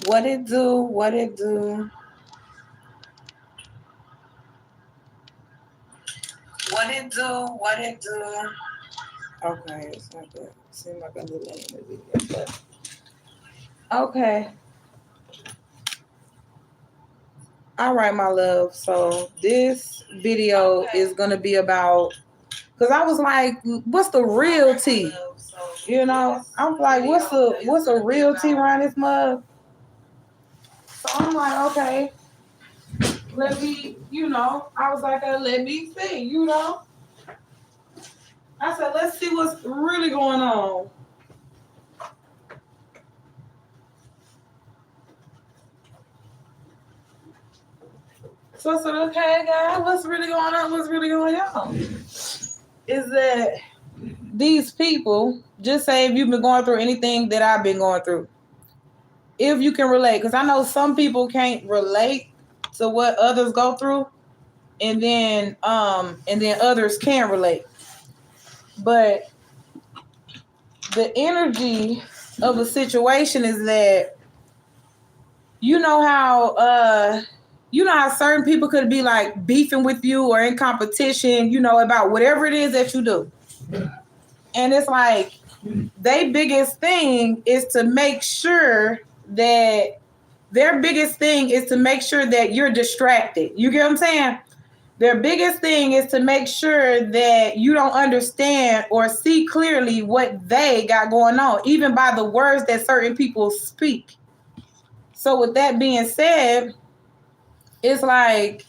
What it do? What it do? What it do? What it do? Okay, it's not good. Seems like a little in the video, but okay. All right, my love. So this video is gonna be about because I was like, what's the real tea? You know, I'm like, what's a real tea around this mug? So I'm like, okay, let me, I was like, let me see, I said, let's see what's really going on. So I said, okay, guys, what's really going on? What's really going on? Is that these people, just say if you've been going through anything that I've been going through, if you can relate, because I know some people can't relate to what others go through, and then others can relate. But the energy of a situation is that you know how certain people could be like beefing with you or in competition, about whatever it is that you do. And it's like their biggest thing is to make sure that you're distracted. You get what I'm saying? Their biggest thing is to make sure that you don't understand or see clearly what they got going on, even by the words that certain people speak. So with that being said, it's like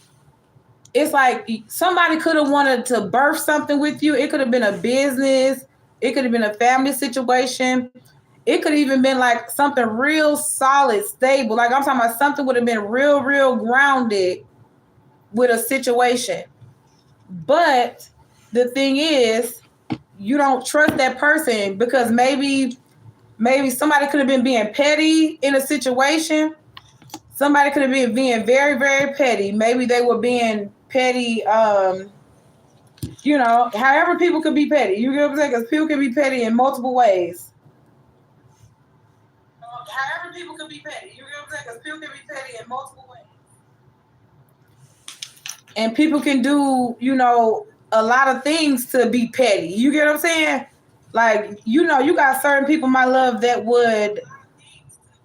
somebody could have wanted to birth something with you. It could have been a business. It could have been a family situation. It could have even been like something real solid, stable. Like I'm talking about something would have been real, real grounded with a situation. But the thing is, you don't trust that person because maybe somebody could have been being petty in a situation. Somebody could have been being very, very petty. Maybe they were being petty, however people could be petty. You get what I'm saying? Because people can be petty in multiple ways. However people can be petty. You get what I'm saying? Because people can be petty in multiple ways. And people can do, a lot of things to be petty. You get what I'm saying? Like, you got certain people, my love, that would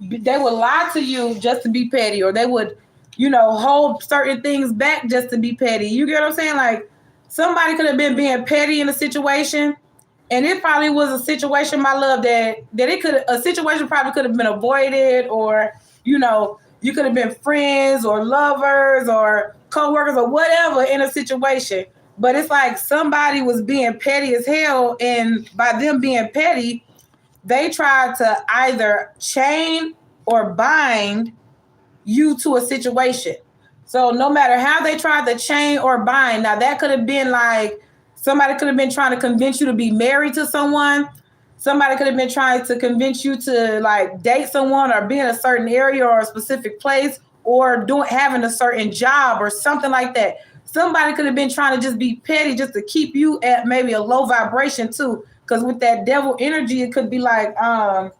lie to you just to be petty, or they would, hold certain things back just to be petty. You get what I'm saying? Like somebody could have been being petty in a situation, and it probably was a situation, my love, that a situation probably could have been avoided, or you could have been friends or lovers or co-workers or whatever in a situation. But it's like somebody was being petty as hell, and by them being petty, they tried to either chain or bind you to a situation. So no matter how they tried to chain or bind, now that could have been like somebody could have been trying to convince you to be married to someone. Somebody could have been trying to convince you to like date someone or be in a certain area or a specific place or having a certain job or something like that. Somebody could have been trying to just be petty just to keep you at maybe a low vibration too. Because with that devil energy, it could be like, a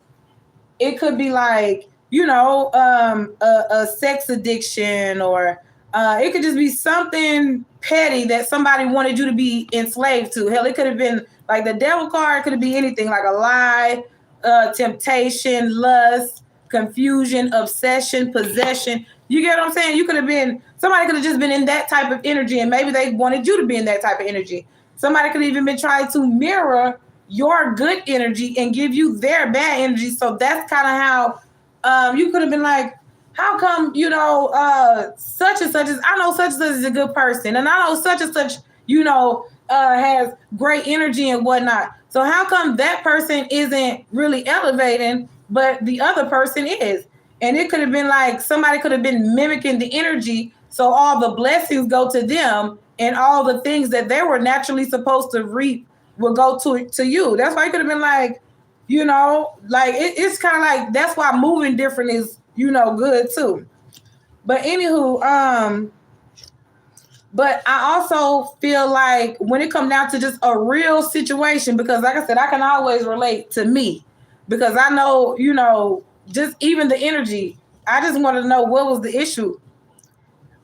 sex addiction, or it could just be something petty that somebody wanted you to be enslaved to. Hell, it could have been like the devil card. Could be anything, like a lie, temptation, lust, confusion, obsession, possession. You get what I'm saying? Somebody could have just been in that type of energy, and maybe they wanted you to be in that type of energy. Somebody could have even been trying to mirror your good energy and give you their bad energy. So that's kind of how you could have been like, how come, such and such I know such and such is a good person, and I know such and such, has great energy and whatnot. So how come that person isn't really elevating, but the other person is? And it could have been like somebody could have been mimicking the energy, so all the blessings go to them, and all the things that they were naturally supposed to reap will go to you. That's why it could have been like, it's kind of like, that's why moving different is, good too. But anywho, but I also feel like when it comes down to just a real situation, because like I said, I can always relate to me, because I know, just even the energy, I just wanted to know what was the issue.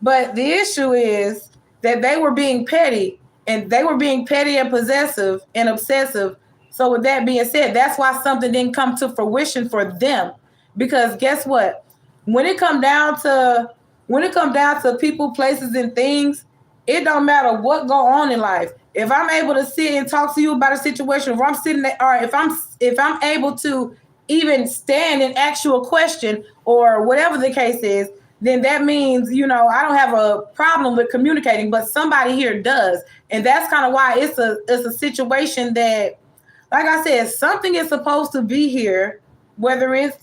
But the issue is that they were being petty, and they were being petty and possessive and obsessive. So with that being said, that's why something didn't come to fruition for them. Because guess what? When it come down to people, places, and things, it don't matter what go on in life. If I'm able to sit and talk to you about a situation, if I'm sitting there, or if I'm able to even stand and ask you a question or whatever the case is, then that means, I don't have a problem with communicating, but somebody here does. And that's kind of why it's a situation that, like I said, something is supposed to be here, whether it's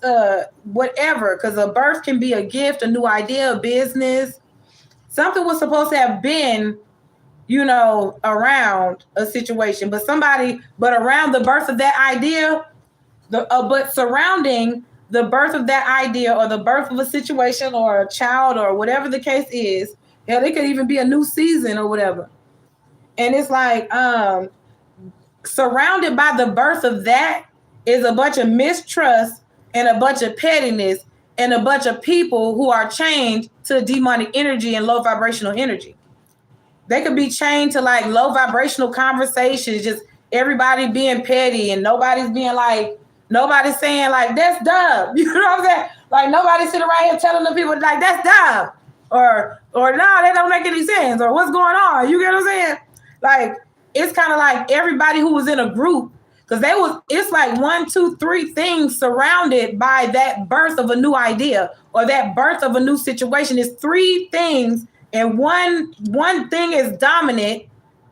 whatever, because a birth can be a gift, a new idea, a business. Something was supposed to have been, around a situation, but around the birth of that idea, but surrounding the birth of that idea or the birth of a situation or a child or whatever the case is, it could even be a new season or whatever. And it's like, surrounded by the birth of that is a bunch of mistrust and a bunch of pettiness and a bunch of people who are chained to demonic energy and low vibrational energy. They could be chained to like low vibrational conversations, just everybody being petty and nobody's saying like, that's dumb. You know what I'm saying? Like nobody's sitting around here telling the people like, that's dumb. Or no, that don't make any sense. Or what's going on? You get what I'm saying? Like, it's kind of like everybody who was in a group, because it's like 1, 2, 3 things surrounded by that birth of a new idea or that birth of a new situation. It's 3 things, and one thing is dominant,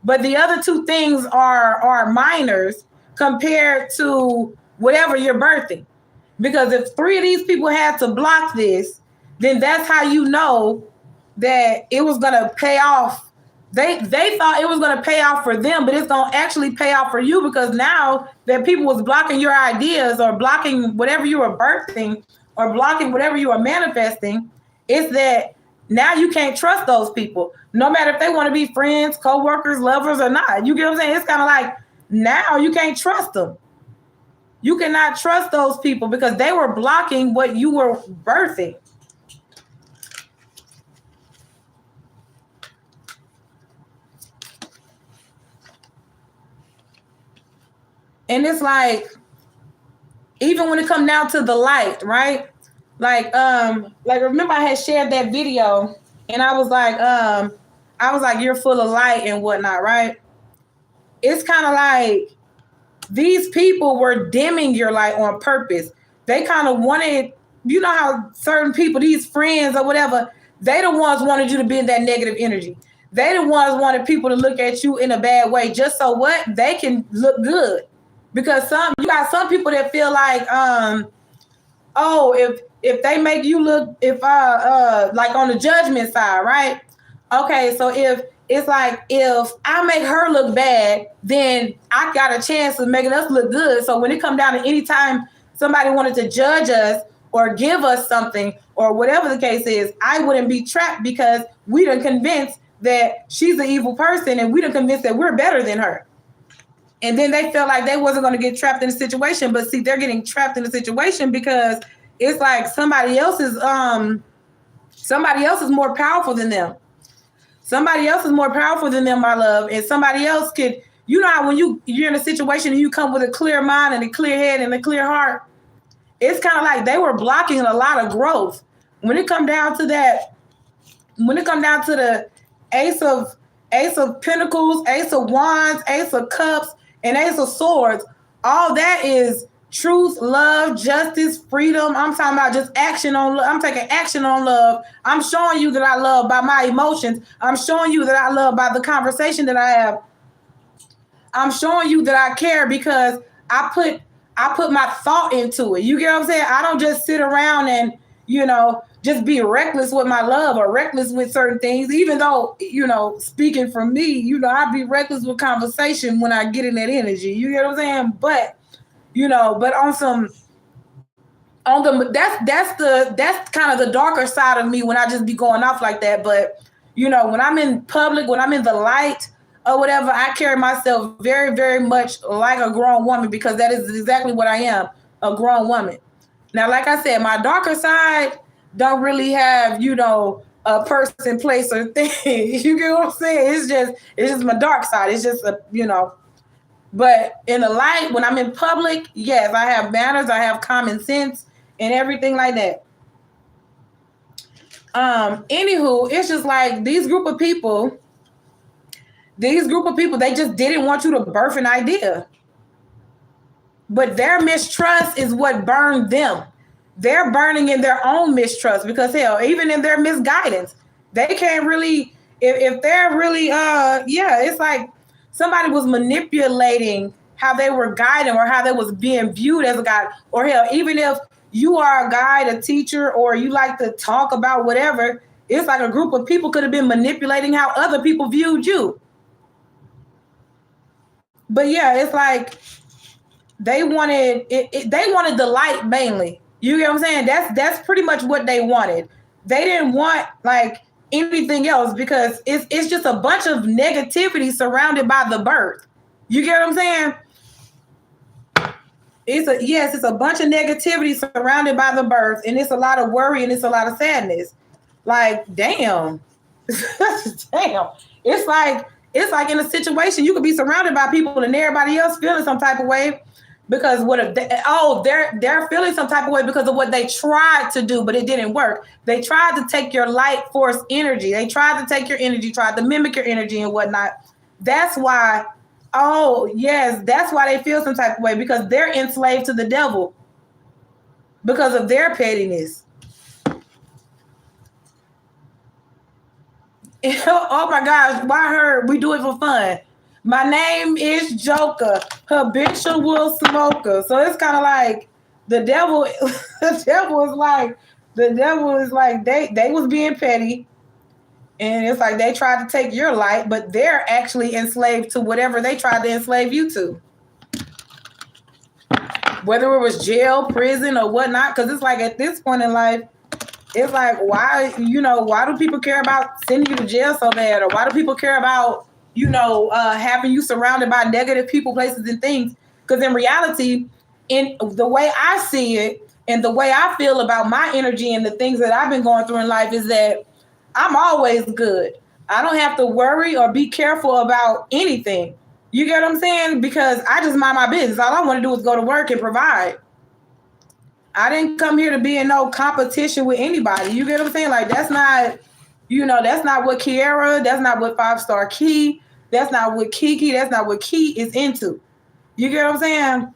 but the other 2 things are minors compared to whatever you're birthing. Because if 3 of these people had to block this, then that's how you know that it was going to pay off. They thought it was going to pay off for them, but it's going to actually pay off for you, because now that people was blocking your ideas or blocking whatever you were birthing or blocking whatever you were manifesting, it's that now you can't trust those people, no matter if they want to be friends, co-workers, lovers or not. You get what I'm saying? It's kind of like now you can't trust them. You cannot trust those people because they were blocking what you were birthing. And it's like, even when it comes down to the light, right? Like remember I had shared that video and I was like, you're full of light and whatnot, right? It's kind of like these people were dimming your light on purpose. They kind of wanted, you know how certain people, these friends or whatever, they the ones wanted you to be in that negative energy. They the ones wanted people to look at you in a bad way, just so what? They can look good. Because you got some people that feel like, if they make you look, like on the judgment side, right? Okay, so if I make her look bad, then I got a chance of making us look good. So when it come down to any time somebody wanted to judge us or give us something or whatever the case is, I wouldn't be trapped because we done convinced that she's an evil person and we done convinced that we're better than her. And then they felt like they wasn't going to get trapped in a situation. But see, they're getting trapped in a situation because it's like somebody else is more powerful than them. Somebody else is more powerful than them, my love. And somebody else could, you know how when you're in a situation and you come with a clear mind and a clear head and a clear heart, it's kind of like they were blocking a lot of growth. When it come down to that, when it come down to the Ace of Pentacles, Ace of Wands, Ace of Cups, and Ace of Swords, all that is truth, love, justice, freedom. I'm talking about just action on love. I'm taking action on love. I'm showing you that I love by my emotions. I'm showing you that I love by the conversation that I have. I'm showing you that I care because I put my thought into it. You get what I'm saying? I don't just sit around and, just be reckless with my love or reckless with certain things, even though, speaking from me, I'd be reckless with conversation when I get in that energy. You get what I'm saying? But, that's kind of the darker side of me when I just be going off like that. But, when I'm in public, when I'm in the light or whatever, I carry myself very, very much like a grown woman because that is exactly what I am, a grown woman. Now, like I said, my darker side, don't really have, a person, place, or thing. You get what I'm saying? It's just my dark side. It's just but in the light, when I'm in public, yes, I have manners, I have common sense and everything like that. Anywho, it's just like these group of people, they just didn't want you to birth an idea. But their mistrust is what burned them. They're burning in their own mistrust because hell, even in their misguidance, they can't really, if they're really, it's like somebody was manipulating how they were guiding or how they was being viewed as a guide. Or hell, even if you are a guide, a teacher, or you like to talk about whatever, it's like a group of people could have been manipulating how other people viewed you. But yeah, it's like they wanted they wanted the light mainly. You get what I'm saying? That's pretty much what they wanted. They didn't want like anything else because it's just a bunch of negativity surrounded by the birth. You get what I'm saying? It's a bunch of negativity surrounded by the birth, and it's a lot of worry and it's a lot of sadness. Like, damn. Damn. It's like in a situation you could be surrounded by people and everybody else feeling some type of way because they're feeling some type of way because of what they tried to do, but it didn't work. They tried to take your light force energy. They tried to take your energy, tried to mimic your energy and whatnot. That's why, that's why they feel some type of way because they're enslaved to the devil because of their pettiness. Oh my gosh, why her? We do it for fun. My name is Joker, habitual smoker. So it's kind of like the devil. The devil is like they was being petty, and it's like they tried to take your light, but they're actually enslaved to whatever they tried to enslave you to. Whether it was jail, prison, or whatnot, because it's like at this point in life, it's like why do people care about sending you to jail so bad, or why do people care about having you surrounded by negative people, places, and things? Because in reality, in the way I see it and the way I feel about my energy and the things that I've been going through in life is that I'm always good. I don't have to worry or be careful about anything. You get what I'm saying? Because I just mind my business. All I want to do is go to work and provide. I didn't come here to be in no competition with anybody. You get what I'm saying? Like that's not what Kiara, that's not what 5-Star Key, that's not what Kiki, that's not what Key is into. You get what I'm saying?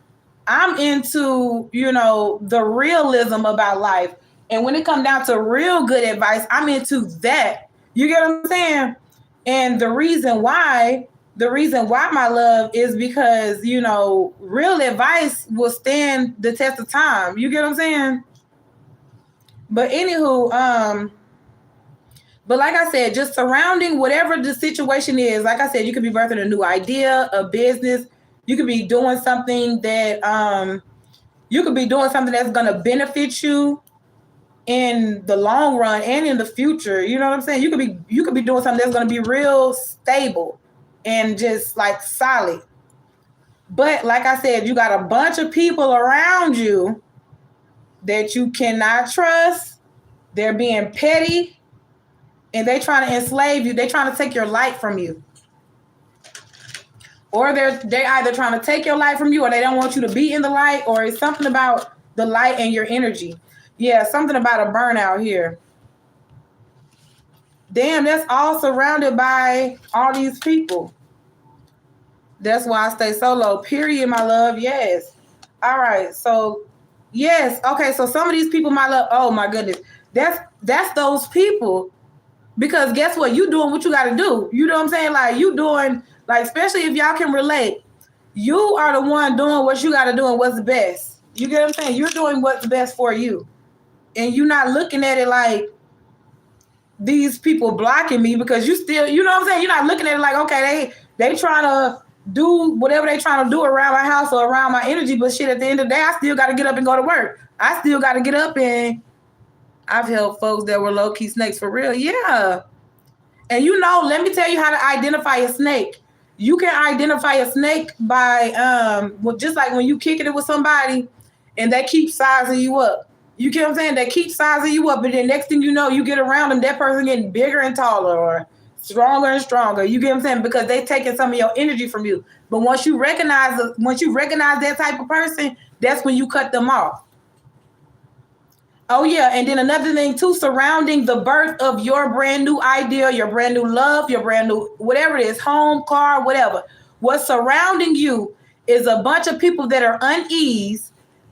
I'm into, the realism about life. And when it comes down to real good advice, I'm into that. You get what I'm saying? And the reason why, my love, is because, real advice will stand the test of time. You get what I'm saying? But anywho, but like I said, just surrounding whatever the situation is, like I said, you could be birthing a new idea, a business. You could be doing something that that's going to benefit you in the long run and in the future. You know what I'm saying? You could be doing something that's going to be real stable and just like solid. But like I said, you got a bunch of people around you that you cannot trust. They're being petty. And they trying to enslave you. They trying to take your light from you. Or they either trying to take your light from you, or they don't want you to be in the light, or it's something about the light and your energy. Yeah, something about a burnout here. Damn, that's all surrounded by all these people. That's why I stay solo. Period, my love. Yes. All right. So, yes. Okay. So some of these people, my love. Oh my goodness. That's those people. Because guess what? You doing what you got to do. You know what I'm saying? Like you doing, like, especially if y'all can relate, you are the one doing what you got to do and what's best. You get what I'm saying? You're doing what's best for you. And you're not looking at it like these people blocking me because you still, you know what I'm saying? You're not looking at it like, okay, they trying to do whatever they trying to do around my house or around my energy. But shit, at the end of the day, I still got to get up and go to work. I still got to get up and I've helped folks that were low-key snakes for real. Yeah. And let me tell you how to identify a snake. You can identify a snake by just like when you kicking it with somebody and they keep sizing you up. You get what I'm saying? They keep sizing you up, and then next thing you know, you get around them, that person getting bigger and taller or stronger and stronger. You get what I'm saying? Because they taking some of your energy from you. But once you recognize that type of person, that's when you cut them off. Oh yeah, and then another thing too, surrounding the birth of your brand new idea, your brand new love, your brand new whatever it is, home, car, whatever. What's surrounding you is a bunch of people that are unease.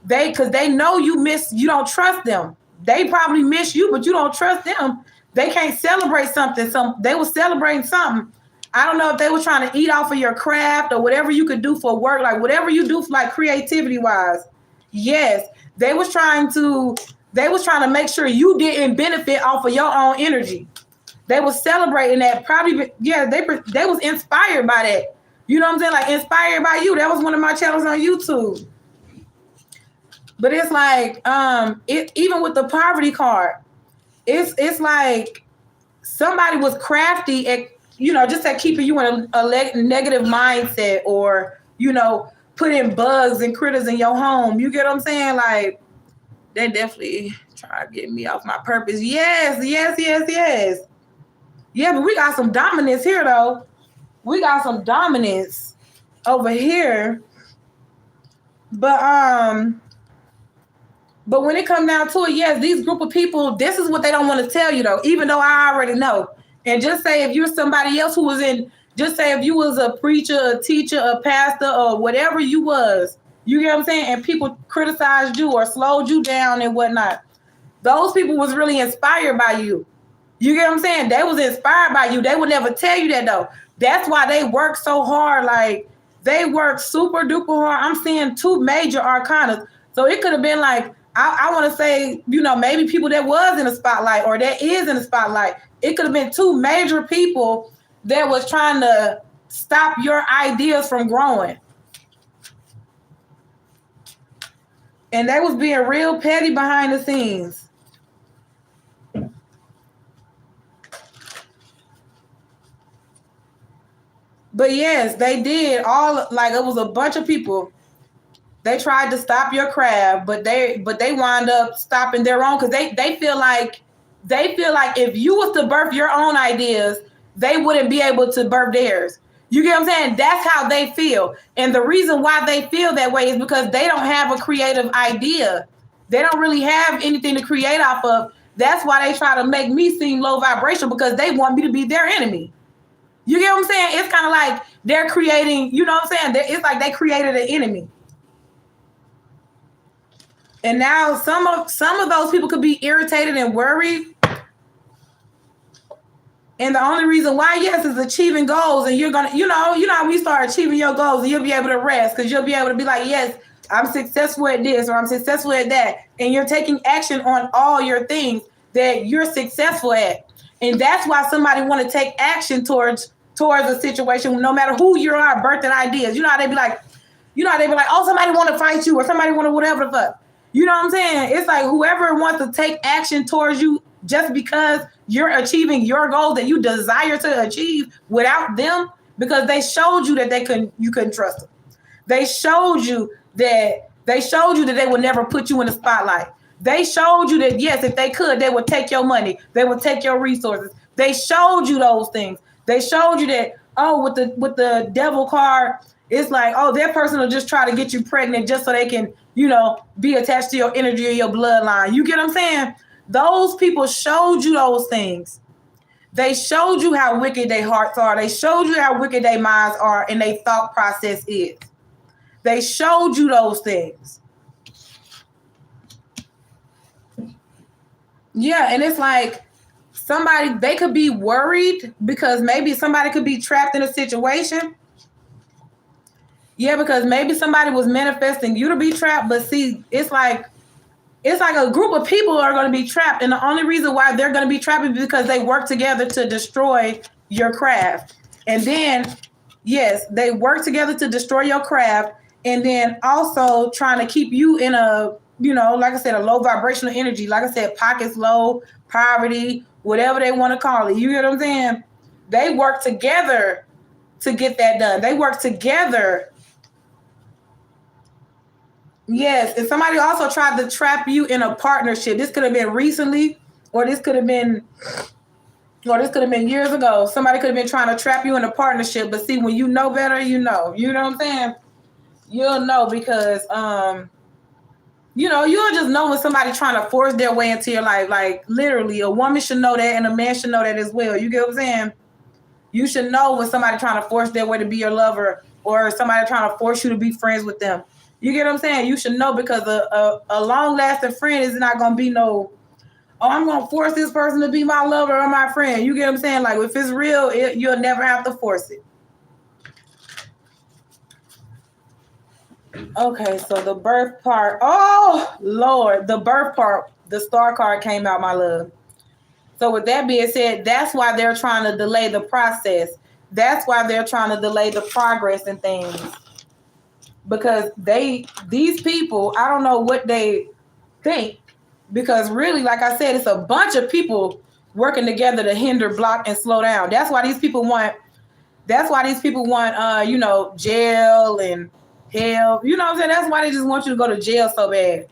Because they know you don't trust them. They probably miss you, but you don't trust them. They can't celebrate something. They were celebrating something. I don't know if they were trying to eat off of your craft or whatever you could do for work, like whatever you do for like creativity wise. Yes, they was trying to make sure you didn't benefit off of your own energy. They was celebrating that. Probably, yeah, they was inspired by that. You know what I'm saying? Like inspired by you. That was one of my channels on YouTube. But it's like, even with the poverty card, it's like somebody was crafty at, just at keeping you in a negative mindset, or, putting bugs and critters in your home. You get what I'm saying? Like, they definitely try to get me off my purpose. Yes. Yeah, but we got some dominance here, though. We got some dominance over here. But when it comes down to it, yes, these group of people, this is what they don't want to tell you, though, even though I already know. And just say if you're somebody else just say if you was a preacher, a teacher, a pastor, or whatever you was, you get what I'm saying? And people criticized you or slowed you down and whatnot. Those people was really inspired by you. You get what I'm saying? They was inspired by you. They would never tell you that, though. That's why they work so hard. Like, they work super duper hard. I'm seeing 2 major arcanas. So it could have been like, I want to say, maybe people that was in the spotlight or that is in the spotlight. It could have been 2 major people that was trying to stop your ideas from growing. And they was being real petty behind the scenes. But yes, they did it was a bunch of people. They tried to stop your craft, but they wind up stopping their own, because they feel like if you was to birth your own ideas, they wouldn't be able to birth theirs. You get what I'm saying? That's how they feel. And the reason why they feel that way is because they don't have a creative idea. They don't really have anything to create off of. That's why they try to make me seem low vibration, because they want me to be their enemy. You get what I'm saying? It's kind of like they're creating, you know what I'm saying? It's like they created an enemy. And now some of those people could be irritated and worried. And the only reason why, yes, is achieving goals. And you're going to, when you start achieving your goals, and you'll be able to rest, because you'll be able to be like, yes, I'm successful at this, or I'm successful at that. And you're taking action on all your things that you're successful at. And that's why somebody want to take action towards a situation, no matter who you are, birthing ideas. You know how they be like, oh, somebody want to fight you, or somebody want to whatever the fuck. You know what I'm saying? It's like whoever wants to take action towards you just because you're achieving your goals that you desire to achieve without them, because they showed you that you couldn't trust them. They showed you that they would never put you in the spotlight. They showed you that, yes, if they could, they would take your money. They would take your resources. They showed you those things. They showed you that, with the devil card, it's like, oh, that person will just try to get you pregnant just so they can, be attached to your energy or your bloodline. You get what I'm saying? Those people showed you those things. They showed you how wicked their hearts are. They showed you how wicked their minds are and their thought process is. They showed you those things. Yeah, and it's like they could be worried because maybe somebody could be trapped in a situation. Yeah, because maybe somebody was manifesting you to be trapped, but see, it's like a group of people are going to be trapped, and the only reason why they're going to be trapped is because they work together to destroy your craft. And then, yes, they work together to destroy your craft, and then also trying to keep you in a, like I said, a low vibrational energy. Like I said, pockets low, poverty, whatever they want to call it. You get what I'm saying? They work together to get that done. They work together Yes, and somebody also tried to trap you in a partnership. This could have been recently, or this could have been years ago. Somebody could have been trying to trap you in a partnership. But see, when you know better, you know. You know what I'm saying? You'll know because you'll just know when somebody trying to force their way into your life. Like literally, a woman should know that, and a man should know that as well. You get what I'm saying? You should know when somebody trying to force their way to be your lover, or somebody trying to force you to be friends with them. You get what I'm saying? You should know because a long lasting friend is not gonna be no. Oh, I'm gonna force this person to be my lover or my friend. You get what I'm saying? Like if it's real, you'll never have to force it. Okay, so the birth part. Oh Lord, the birth part. The star card came out, my love. So with that being said, that's why they're trying to delay the process. That's why they're trying to delay the progress and things. Because these people, I don't know what they think. Because really, like I said, it's a bunch of people working together to hinder, block, and slow down. That's why these people want. Jail and hell. You know what I'm saying? That's why they just want you to go to jail so bad.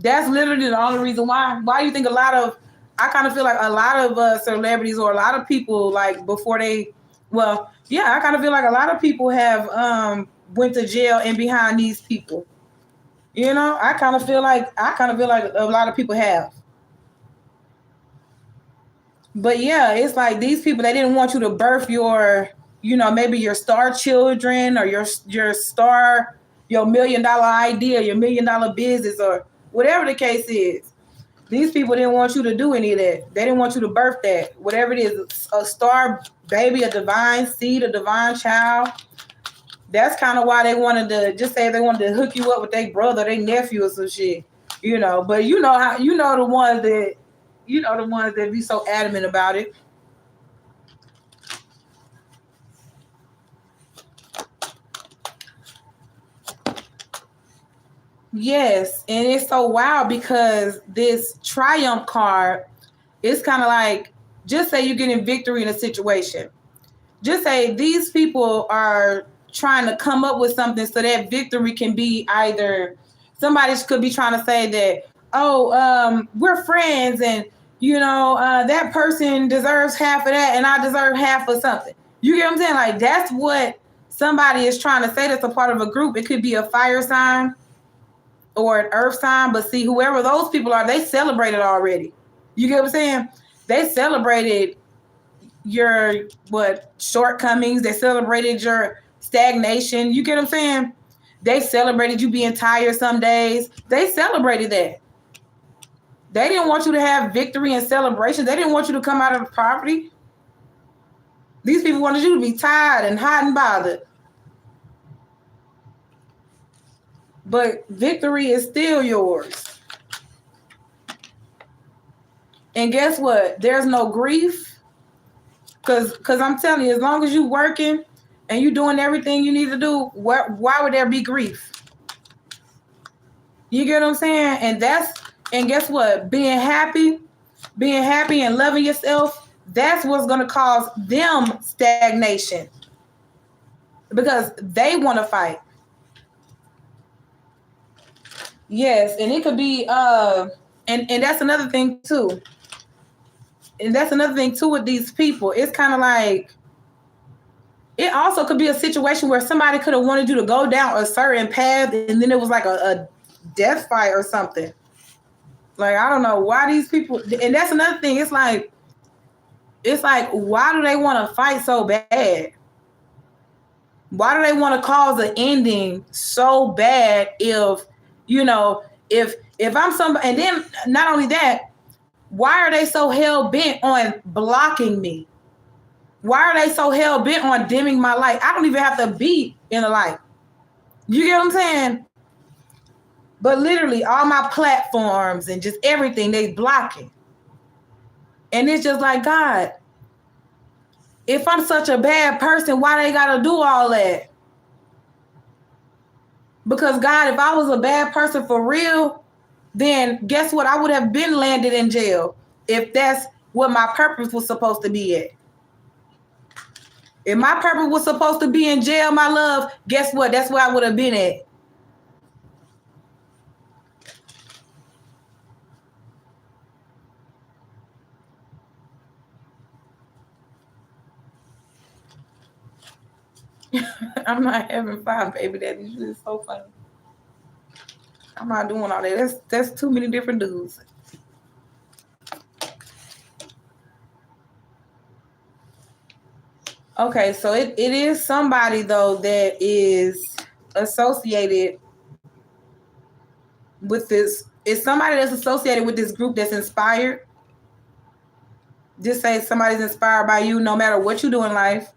That's literally the only reason why. Why do you think I kind of feel like a lot of celebrities or a lot of people like before I kind of feel like a lot of people have went to jail and behind these people. You know, I kind of feel like a lot of people have. But yeah, it's like these people, they didn't want you to birth your, maybe your star children or your $1 million idea, your $1 million business or whatever the case is. These people didn't want you to do any of that. They didn't want you to birth that. Whatever it is, a star baby, a divine seed, a divine child. That's kind of why they wanted to just say they wanted to hook you up with their brother, their nephew or some shit. But the ones that be so adamant about it. Yes, and it's so wild because this triumph card is kind of like, just say you're getting victory in a situation. Just say these people are trying to come up with something so that victory can be either somebody could be trying to say that, we're friends and, that person deserves half of that and I deserve half of something. You get what I'm saying? Like that's what somebody is trying to say that's a part of a group. It could be a fire sign or an earth sign, but see, whoever those people are, they celebrated already. You get what I'm saying? They celebrated your shortcomings. They celebrated your stagnation. You get what I'm saying? They celebrated you being tired some days. They celebrated that. They didn't want you to have victory and celebration. They didn't want you to come out of poverty. These people wanted you to be tired and hot and bothered. But victory is still yours. And guess what? There's no grief. Because I'm telling you, as long as you're working and you're doing everything you need to do, why would there be grief? You get what I'm saying? And guess what? Being happy and loving yourself, that's what's going to cause them stagnation. Because they want to fight. Yes, and it could be and that's another thing too. And that's another thing too with these people. It's kind of like it also could be a situation where somebody could have wanted you to go down a certain path and then it was like a death fight or something. Like I don't know why these people, and that's another thing. It's like why do they want to fight so bad? Why do they want to cause an ending so bad if I'm somebody, and then not only that, why are they so hell bent on blocking me? Why are they so hell bent on dimming my light? I don't even have to be in the light. You get what I'm saying? But literally all my platforms and just everything, they blocking. And it's just like, God, if I'm such a bad person, why they gotta do all that? Because God, if I was a bad person for real, then guess what? I would have been landed in jail if that's what my purpose was supposed to be at. If my purpose was supposed to be in jail, my love, guess what? That's where I would have been at. I'm not having fun, baby. That is so funny. I'm not doing all that. That's too many different dudes. Okay, so it is somebody though that is associated with this. It's somebody that's associated with this group that's inspired. Just say somebody's inspired by you no matter what you do in life.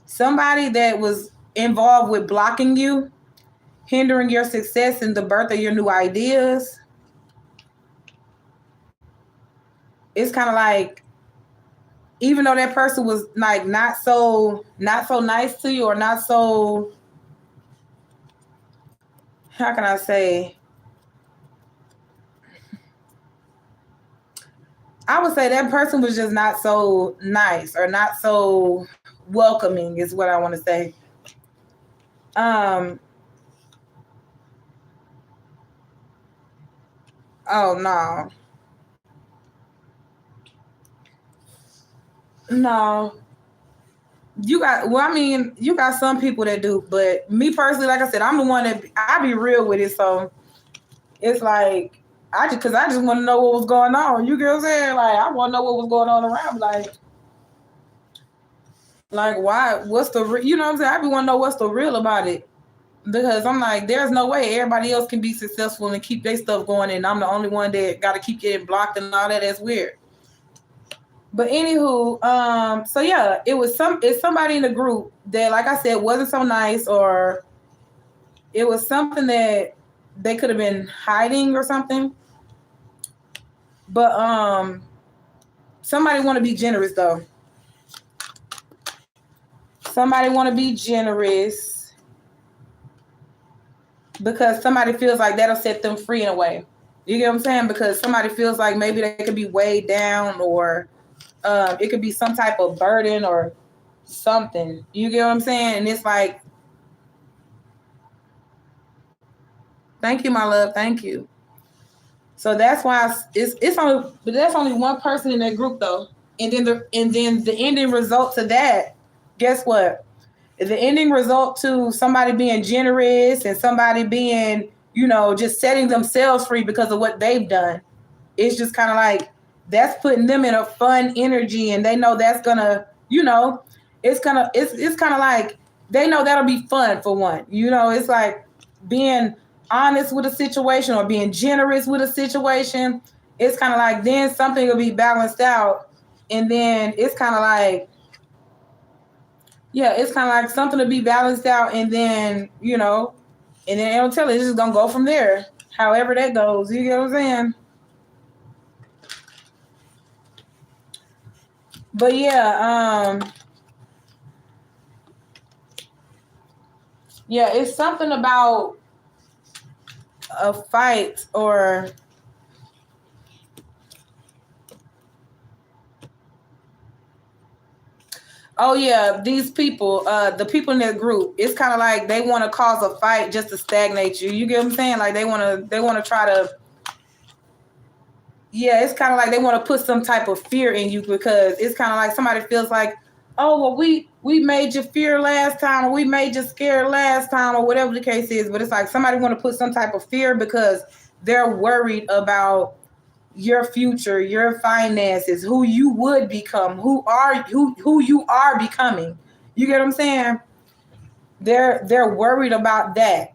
Somebody that was involved with blocking you, hindering your success in the birth of your new ideas. It's kind of like, even though that person was like not so nice to you, or not so, how can I say, I would say that person was just not so nice or not so welcoming is what I want to say. Oh no. No. You got some people that do, but me personally, like I said, I'm the one that I be real with it. So it's like, I just want to know what was going on. You get what I'm saying? Like, I want to know what was going on around. Like why? What's the you know what I'm saying? I be want to know what's the real about it, because I'm like, there's no way everybody else can be successful and keep their stuff going, and I'm the only one that got to keep getting blocked and all that. That's weird. But anywho, so yeah, it's somebody in the group that, like I said, wasn't so nice, or it was something that they could have been hiding or something. But somebody want to be generous though. Somebody want to be generous because somebody feels like that'll set them free in a way. You get what I'm saying? Because somebody feels like maybe they could be weighed down, or it could be some type of burden or something. You get what I'm saying? And it's like, thank you, my love. Thank you. So that's why it's only, but that's only one person in that group though. And then the ending result to that, guess what? The ending result to somebody being generous and somebody being, just setting themselves free because of what they've done. It's just kind of like, that's putting them in a fun energy, and they know that's gonna, it's kind of like they know that'll be fun for one. It's like being honest with a situation or being generous with a situation. It's kind of like then something will be balanced out, and then it's kind of like, yeah, it's kind of like something to be balanced out, and then, and then it'll tell it, it's just going to go from there. However that goes. You get what I'm saying? But yeah, it's something about a fight or... Oh yeah, these people, the people in that group, it's kind of like they want to cause a fight just to stagnate you. You get what I'm saying? Like they want to try to, yeah, it's kind of like they want to put some type of fear in you, because it's kind of like somebody feels like, oh, well, we made you fear last time, or we made you scared last time, or whatever the case is. But it's like somebody want to put some type of fear because they're worried about your future, your finances, who you would become, who you are becoming. You get what I'm saying? They're worried about that.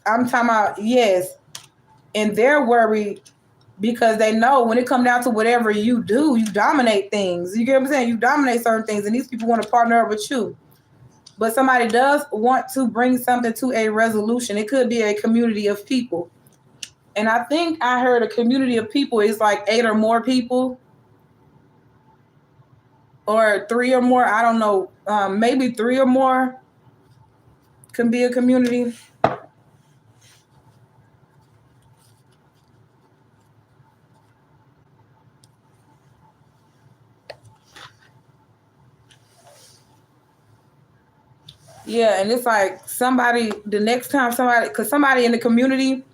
I'm talking about, yes. And they're worried because they know when it comes down to whatever you do, you dominate things. You get what I'm saying? You dominate certain things, and these people want to partner up with you. But somebody does want to bring something to a resolution. It could be a community of people. And I think I heard a community of people is like 8 or more people, or 3 or more. I don't know. Maybe 3 or more can be a community. Yeah, and it's like somebody, the next time because somebody in the community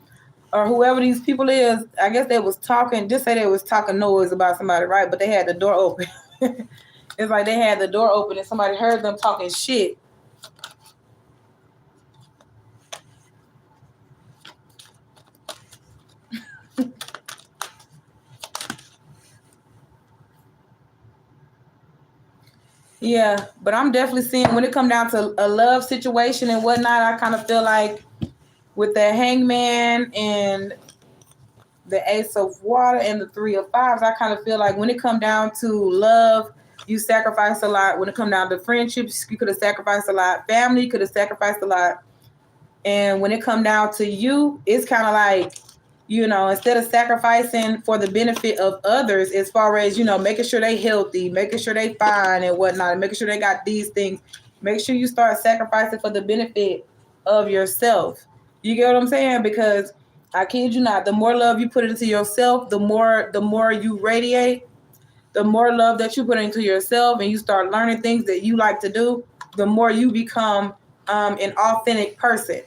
or whoever these people is, I guess they was talking, just say they was talking noise about somebody, right? But they had the door open. It's like they had the door open and somebody heard them talking shit. Yeah, but I'm definitely seeing when it come down to a love situation and whatnot, I kind of feel like with the hangman and the ace of water and the 3 of 5s, I kind of feel like when it come down to love, you sacrifice a lot. When it come down to friendships, you could have sacrificed a lot. Family, you could have sacrificed a lot. And when it come down to you, it's kind of like, instead of sacrificing for the benefit of others, as far as, making sure they healthy, making sure they fine and whatnot, and making sure they got these things, make sure you start sacrificing for the benefit of yourself. You get what I'm saying? Because I kid you not, the more love you put into yourself, the more you radiate, the more love that you put into yourself and you start learning things that you like to do, the more you become an authentic person.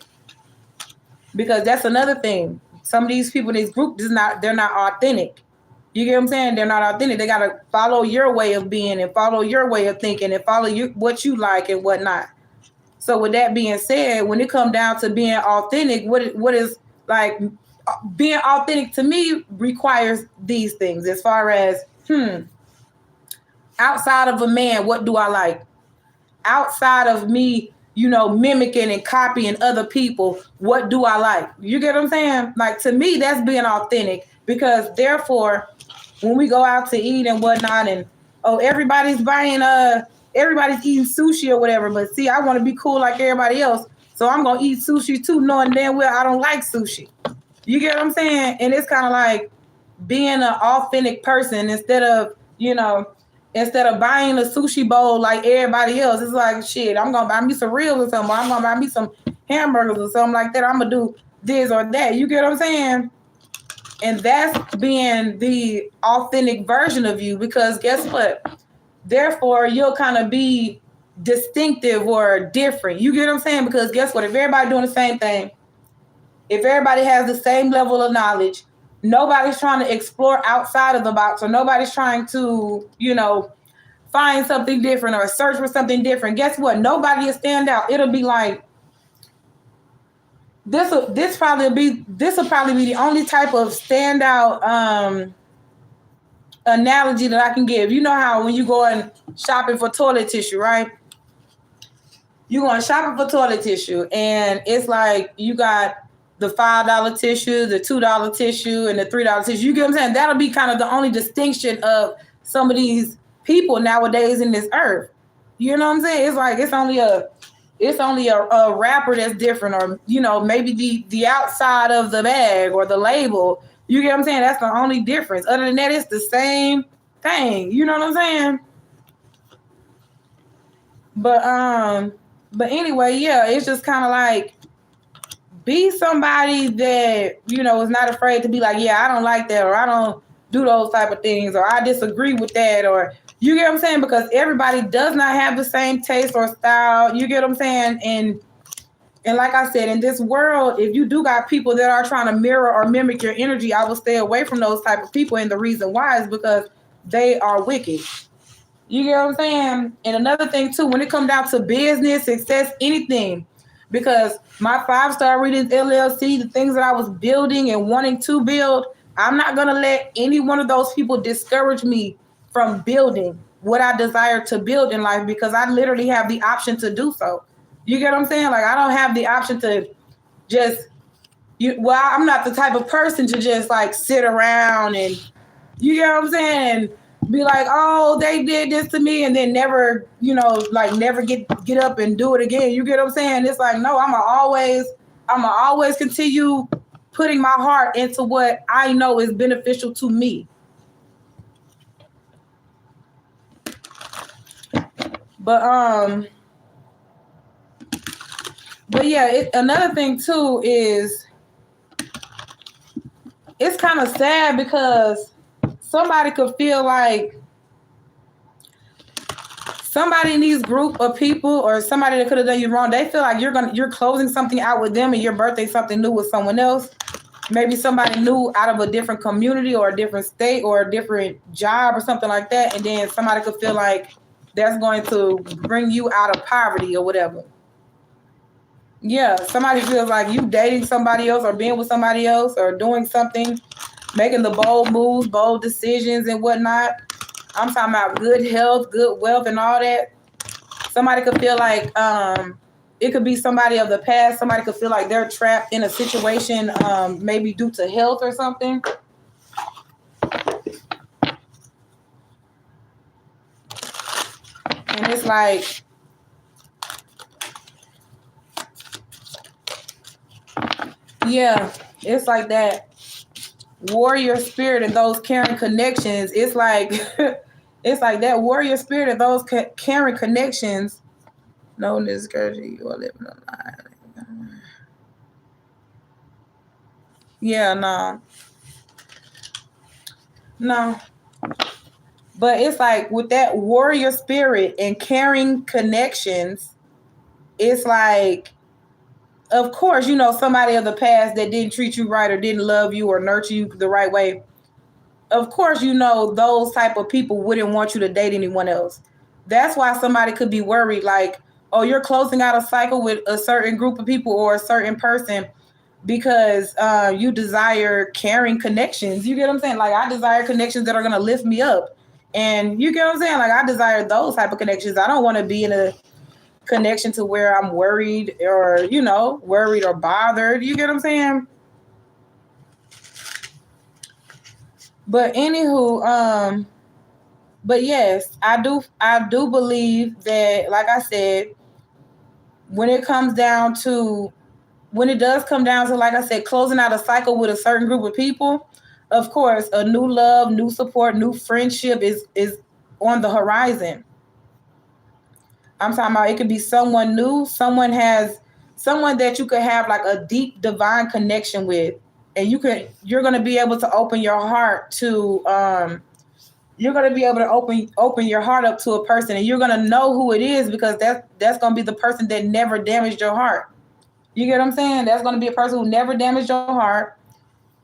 Because that's another thing. Some of these people in this group, they're not authentic. You get what I'm saying? They're not authentic. They got to follow your way of being and follow your way of thinking and follow what you like and whatnot. So with that being said, when it comes down to being authentic, what is like being authentic to me requires these things as far as, outside of a man, what do I like? Outside of me, mimicking and copying other people, what do I like? You get what I'm saying? Like, to me, that's being authentic, because therefore, when we go out to eat and whatnot, and everybody's eating sushi or whatever, but see, I want to be cool like everybody else, so I'm gonna eat sushi too, knowing damn well I don't like sushi. You get what I'm saying? And it's kind of like being an authentic person instead of buying a sushi bowl like everybody else. It's like, shit, I'm going to buy me some reels or something. I'm going to buy me some hamburgers or something like that. I'm going to do this or that. You get what I'm saying? And that's being the authentic version of you, because guess what? Therefore, you'll kind of be distinctive or different. You get what I'm saying? Because guess what? If everybody doing the same thing, if everybody has the same level of knowledge, nobody's trying to explore outside of the box, or nobody's trying to, find something different or search for something different. Guess what? Nobody will stand out. It'll be like, this will probably be the only type of standout analogy that I can give. You know how when you go and shopping for toilet tissue, right? You going shopping for toilet tissue, and it's like you got the $5 tissue, the $2 tissue, and the $3 tissue. You get what I'm saying? That'll be kind of the only distinction of some of these people nowadays in this earth. You know what I'm saying? It's like it's only a wrapper that's different, or maybe the outside of the bag or the label. You get what I'm saying? That's the only difference. Other than that, it's the same thing. You know what I'm saying? But anyway, yeah, it's just kind of like, be somebody that, is not afraid to be like, yeah, I don't like that, or I don't do those type of things, or I disagree with that, or you get what I'm saying? Because everybody does not have the same taste or style. You get what I'm saying? And like I said, in this world, if you do got people that are trying to mirror or mimic your energy, I will stay away from those type of people. And the reason why is because they are wicked. You get what I'm saying? And another thing too, when it comes down to business, success, anything, because my 5-star readings LLC, the things that I was building and wanting to build, I'm not going to let any one of those people discourage me from building what I desire to build in life, because I literally have the option to do so. You get what I'm saying? Like, I don't have the option to just, I'm not the type of person to just like sit around and, you get what I'm saying? Be like, oh, they did this to me, and then never, never get up and do it again. You get what I'm saying? It's like, no, I'm gonna always continue putting my heart into what I know is beneficial to me. But yeah, another thing too is, it's kind of sad because somebody could feel like somebody in these group of people, or somebody that could have done you wrong, they feel like you're closing something out with them, and your birthday something new with someone else. Maybe somebody new out of a different community or a different state or a different job or something like that. And then somebody could feel like that's going to bring you out of poverty or whatever. Yeah, somebody feels like you dating somebody else or being with somebody else or doing something, making the bold moves, bold decisions and whatnot. I'm talking about good health, good wealth and all that. Somebody could feel like it could be somebody of the past. Somebody could feel like they're trapped in a situation, maybe due to health or something. And it's like, yeah, it's like that warrior spirit and those caring connections. It's like, it's like that warrior spirit and those caring connections. No discouraging, you are living a lie. Yeah, no. But it's like with that warrior spirit and caring connections, it's like, of course, you know, somebody of the past that didn't treat you right or didn't love you or nurture you the right way. Of course, you know, those type of people wouldn't want you to date anyone else. That's why somebody could be worried like, oh, you're closing out a cycle with a certain group of people or a certain person because you desire caring connections. You get what I'm saying? Like, I desire connections that are going to lift me up. And you get what I'm saying? Like, I desire those type of connections. I don't want to be in a connection to where I'm worried or, you know, worried or bothered. You get what I'm saying? But anywho, but yes, I do believe that, like I said, when it does come down to, like I said, closing out a cycle with a certain group of people, of course, a new love, new support, new friendship is on the horizon. I'm talking about it could be someone new, someone that you could have like a deep divine connection with, and you're going to be able to open your heart to you're going to be able to open your heart up to a person, and you're going to know who it is because that's going to be the person that never damaged your heart. You get what I'm saying? That's going to be a person who never damaged your heart.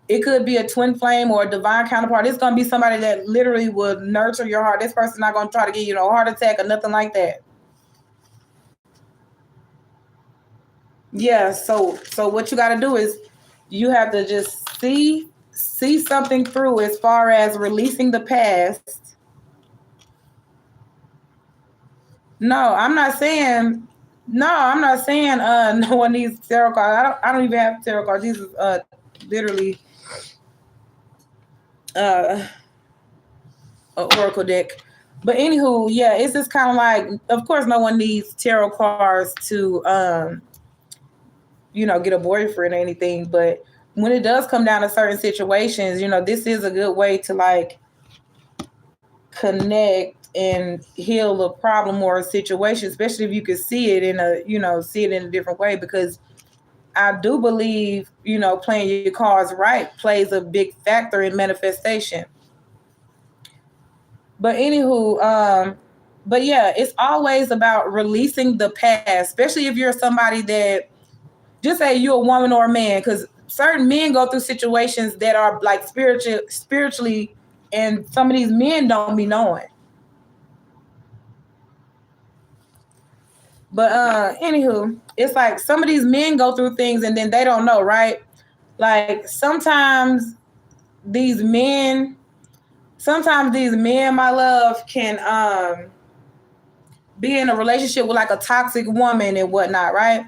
It could be a twin flame or a divine counterpart. It's going to be somebody that literally would nurture your heart. This person's not going to try to give you a heart attack or nothing like that. Yeah, so what you got to do is you have to just see something through as far as releasing the past. No, I'm not saying no one needs tarot cards. I don't even have tarot cards. These is literally an oracle deck. But anywho, yeah, it's just kind of like, of course, no one needs tarot cards to get a boyfriend or anything. But when it does come down to certain situations, this is a good way to like connect and heal a problem or a situation, especially if you could see it in a different way. Because I do believe, playing your cards right plays a big factor in manifestation. But anywho, but yeah, it's always about releasing the past, especially if you're somebody that, just say you're a woman or a man, because certain men go through situations that are like spiritually, and some of these men don't be knowing. But anywho, it's like some of these men go through things and then they don't know, right? Like sometimes these men, my love, can be in a relationship with like a toxic woman and whatnot, right?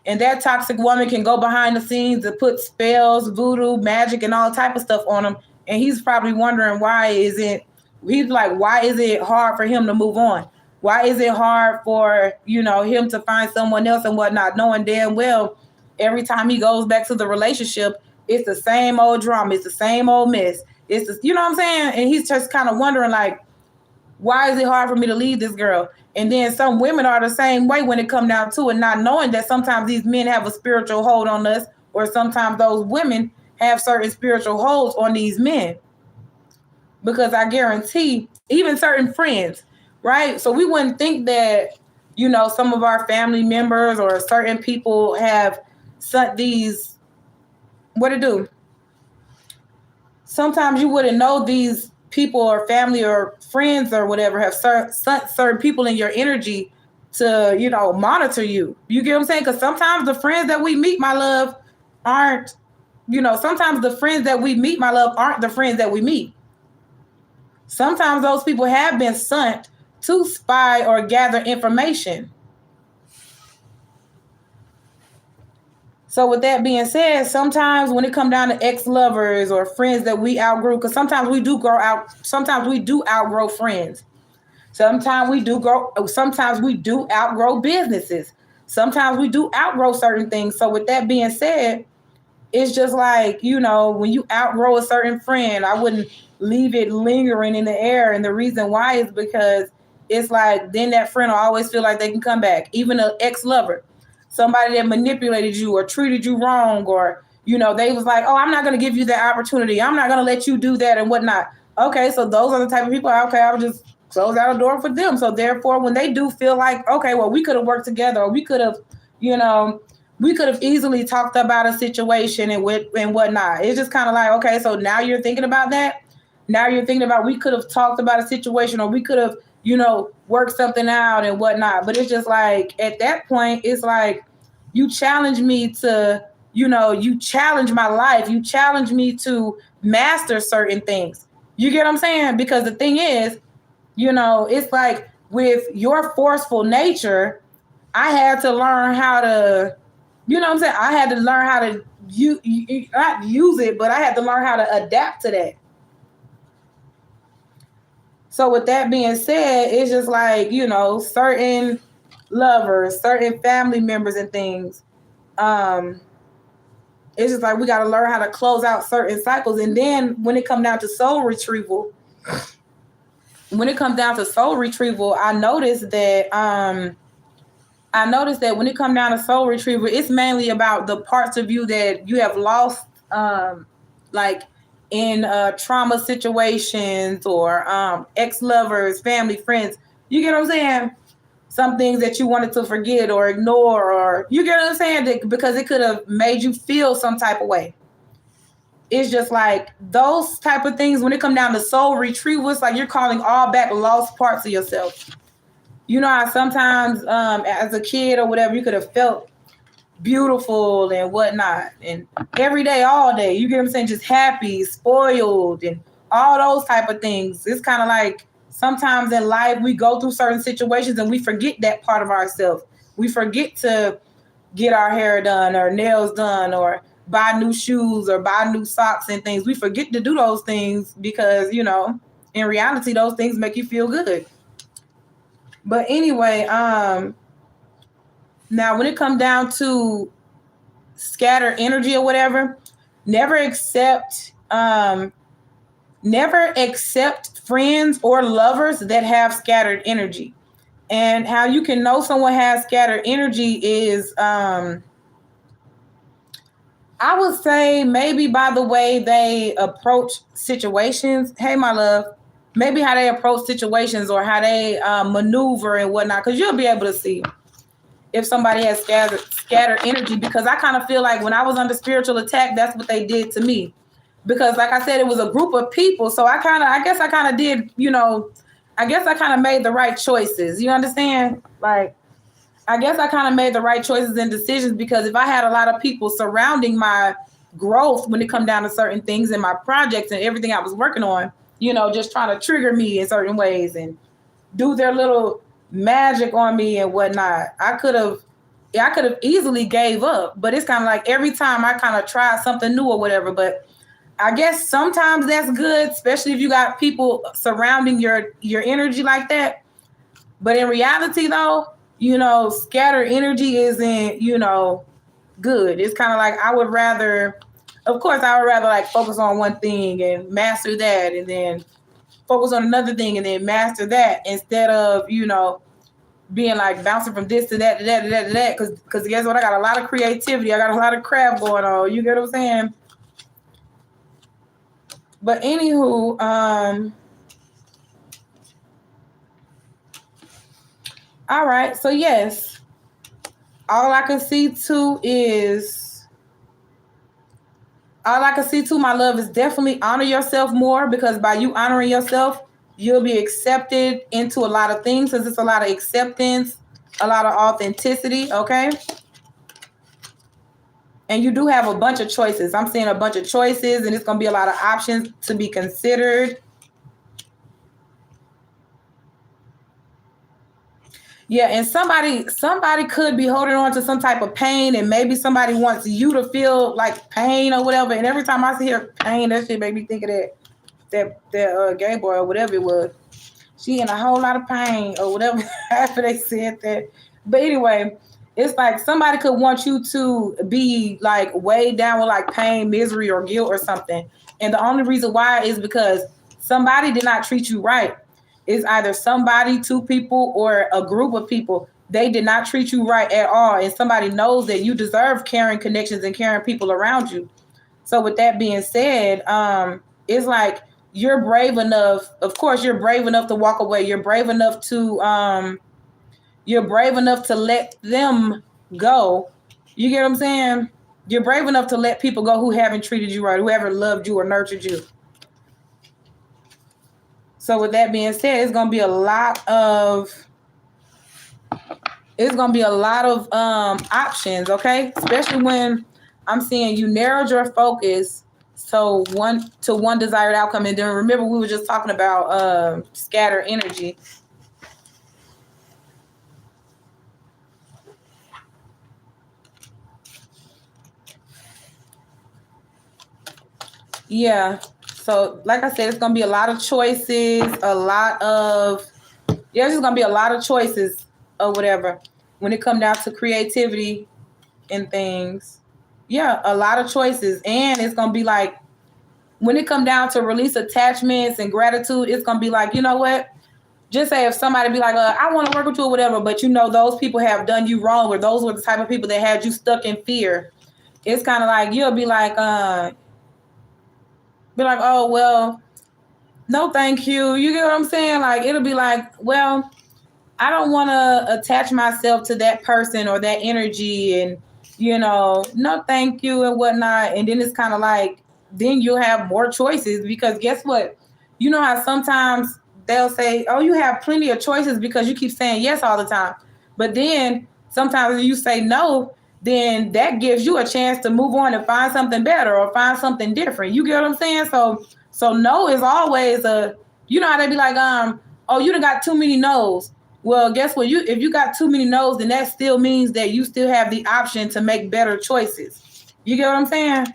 And that toxic woman can go behind the scenes to put spells, voodoo, magic, and all type of stuff on him. And he's probably wondering why is it hard for him to move on? Why is it hard for, him to find someone else and whatnot, knowing damn well every time he goes back to the relationship, it's the same old drama. It's the same old mess. It's the, you know what I'm saying? And he's just kind of wondering like, why is it hard for me to leave this girl? And then some women are the same way when it comes down to it, not knowing that sometimes these men have a spiritual hold on us, or sometimes those women have certain spiritual holds on these men. Because I guarantee, even certain friends, right? So we wouldn't think that, some of our family members or certain people have what to do. Sometimes you wouldn't know these people or family or friends or whatever have certain people in your energy to, monitor you. You get what I'm saying? Because sometimes the friends that we meet, my love, aren't, sometimes the friends that we meet, my love, aren't the friends that we meet. Sometimes those people have been sent to spy or gather information. So with that being said, sometimes when it comes down to ex-lovers or friends that we outgrew, because sometimes we do outgrow friends. Sometimes we do outgrow businesses. Sometimes we do outgrow certain things. So with that being said, it's just like, when you outgrow a certain friend, I wouldn't leave it lingering in the air. And the reason why is because it's like, then that friend will always feel like they can come back. Even an ex-lover, somebody that manipulated you or treated you wrong, or, they was like, oh, I'm not going to give you that opportunity. I'm not going to let you do that and whatnot. Okay, so those are the type of people, okay, I'll just close out a door for them. So therefore, when they do feel like, okay, well, we could have worked together, or we could have, we could have easily talked about a situation and whatnot. It's just kind of like, okay, so now you're thinking about that. Now you're thinking about, we could have talked about a situation, or we could have, worked something out and whatnot. But it's just like, at that point, it's like, you challenge me to, you challenge my life. You challenge me to master certain things. You get what I'm saying? Because the thing is, it's like with your forceful nature, I had to learn how to, I had to learn how to not use it, but I had to learn how to adapt to that. So with that being said, it's just like, certain lovers, certain family members and things. It's just like we got to learn how to close out certain cycles. And then when it comes down to soul retrieval, I noticed that when it comes down to soul retrieval, it's mainly about the parts of you that you have lost, like in trauma situations or ex-lovers, family, friends. You get what I'm saying? Some things that you wanted to forget or ignore, or you get what I'm saying? Because it could have made you feel some type of way. It's just like those type of things. When it comes down to soul retrieval, it's like you're calling all back lost parts of yourself. You know how sometimes as a kid or whatever, you could have felt beautiful and whatnot, and every day, all day, you get what I'm saying, just happy, spoiled, and all those type of things. It's kind of like sometimes in life we go through certain situations and we forget that part of ourselves. We forget to get our hair done or nails done or buy new shoes or buy new socks and things. We forget to do those things because, in reality, those things make you feel good. But anyway, now when it comes down to scattered energy or whatever, never accept friends or lovers that have scattered energy. And how you can know someone has scattered energy is, I would say maybe by the way they approach situations. Hey, my love, maybe how they approach situations or how they maneuver and whatnot, because you'll be able to see if somebody has scattered energy. Because I kind of feel like when I was under spiritual attack, that's what they did to me. Because like I said, it was a group of people. So I guess I kind of did, I guess I kind of made the right choices. You understand? Like, I guess I kind of made the right choices and decisions, because if I had a lot of people surrounding my growth when it come down to certain things in my projects and everything I was working on, just trying to trigger me in certain ways and do their little magic on me and whatnot, I could have easily gave up. But it's kind of like every time I kind of try something new or whatever. But I guess sometimes that's good, especially if you got people surrounding your energy like that. But in reality, though, scattered energy isn't, good. It's kind of like I would rather like focus on one thing and master that, and then focus on another thing and then master that, instead of, being like bouncing from this to that to that to that to that. Because guess what? I got a lot of creativity. I got a lot of crap going on. You get what I'm saying? But anywho, all right. So yes, all I can see too is all I can see too, my love, is definitely honor yourself more, because by you honoring yourself, you'll be accepted into a lot of things, because it's a lot of acceptance, a lot of authenticity, okay? And you do have a bunch of choices. I'm seeing a bunch of choices, and it's going to be a lot of options to be considered. Yeah, and somebody could be holding on to some type of pain, and maybe somebody wants you to feel like pain or whatever. And every time I hear pain, that shit make me think of that gay boy or whatever it was. She in a whole lot of pain or whatever after they said that. But anyway, it's like somebody could want you to be like weighed down with like pain, misery, or guilt or something. And the only reason why is because somebody did not treat you right. It's either somebody, two people, or a group of people. They did not treat you right at all. And somebody knows that you deserve caring connections and caring people around you. So with that being said, it's like you're brave enough. Of course, you're brave enough to walk away. You're brave enough to let them go. You get what I'm saying? You're brave enough to let people go who haven't treated you right, who haven't loved you or nurtured you. So with that being said, it's gonna be a lot of options, okay? Especially when I'm seeing you narrowed your focus so one desired outcome. And then remember, we were just talking about scatter energy. Yeah. So like I said, it's gonna be a lot of choices, there's just gonna be a lot of choices or whatever when it comes down to creativity and things. Yeah, a lot of choices. And it's gonna be like when it comes down to release attachments and gratitude, it's gonna be like, you know what? Just say if somebody be like, I want to work with you or whatever, but you know those people have done you wrong, or those were the type of people that had you stuck in fear. It's kind of like you'll be like, oh, well, no, thank you. You get what I'm saying? Like, it'll be like, well, I don't want to attach myself to that person or that energy, and, no, thank you and whatnot. And then it's kind of like, then you'll have more choices, because guess what? You know how sometimes they'll say, oh, you have plenty of choices because you keep saying yes all the time. But then sometimes when you say no, then that gives you a chance to move on and find something better or find something different. You get what I'm saying? So no is always you know how they be like, oh, you done got too many no's. Well, guess what? If you got too many no's, then that still means that you still have the option to make better choices. You get what I'm saying?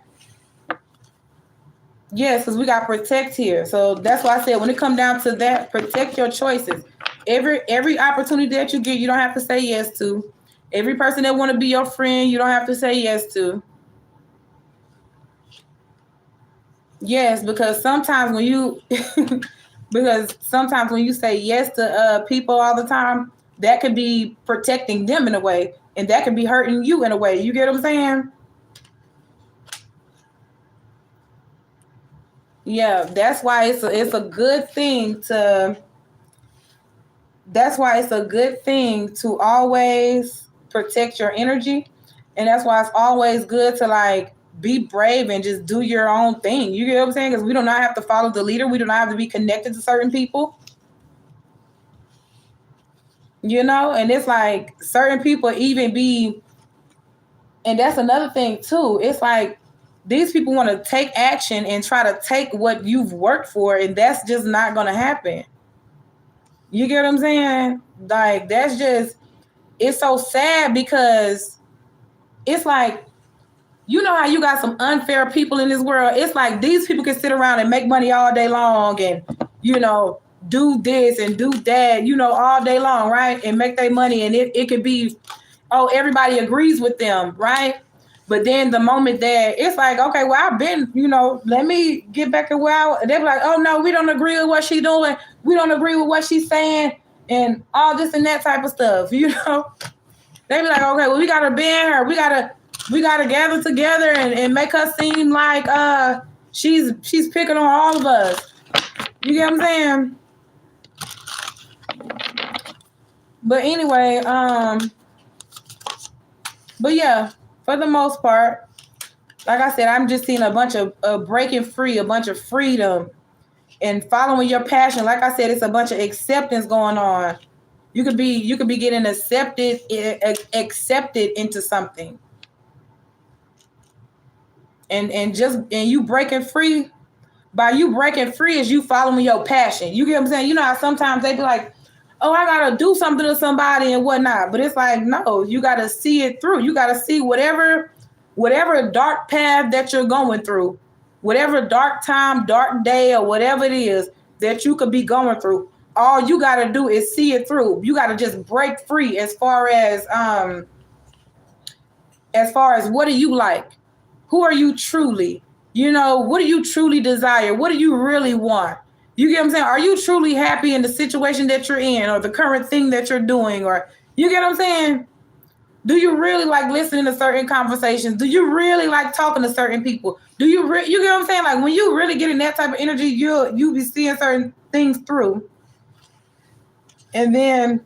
Yes, because we got protect here. So that's why I said when it comes down to that, protect your choices. Every opportunity that you get, you don't have to say yes to. Every person that want to be your friend, you don't have to say yes to. Yes, because sometimes when you say yes to people all the time, that could be protecting them in a way, and that could be hurting you in a way. You get what I'm saying? Yeah, that's why it's a good thing to. That's why it's a good thing to always protect your energy, and that's why it's always good to like be brave and just do your own thing. You get what I'm saying? Because we do not have to follow the leader. We do not have to be connected to certain people. And it's like certain people even be, and that's another thing too. It's like these people want to take action and try to take what you've worked for, and that's just not going to happen. You get what I'm saying? Like, it's so sad, because it's like, you know how you got some unfair people in this world? It's like these people can sit around and make money all day long and, do this and do that, all day long, right? And make their money. And it could be, oh, everybody agrees with them, right? But then the moment that it's like, okay, well, I've been, let me get back to where they be like, oh, no, we don't agree with what she's doing. We don't agree with what she's saying and all this and that type of stuff, They be like, okay, well, we got to ban her. We got to gather together and make her seem like she's picking on all of us. You get what I'm saying? But anyway, but yeah, for the most part, like I said, I'm just seeing a bunch of breaking free, a bunch of freedom, and following your passion. Like I said, it's a bunch of acceptance going on. You could be getting accepted into something, and you breaking free. By you breaking free is you following your passion. You get what I'm saying? You know how sometimes they be like, oh, I gotta do something to somebody and whatnot. But it's like, no, you gotta see it through. You gotta see whatever dark path that you're going through, whatever dark time, dark day, or whatever it is that you could be going through. All you gotta do is see it through. You gotta just break free as far as what do you like? Who are you truly? You know, what do you truly desire? What do you really want? You get what I'm saying? Are you truly happy in the situation that you're in or the current thing that you're doing? Or you get what I'm saying? Do you really like listening to certain conversations? Do you really like talking to certain people? Do you you get what I'm saying? Like when you really get in that type of energy, you'll be seeing certain things through. And then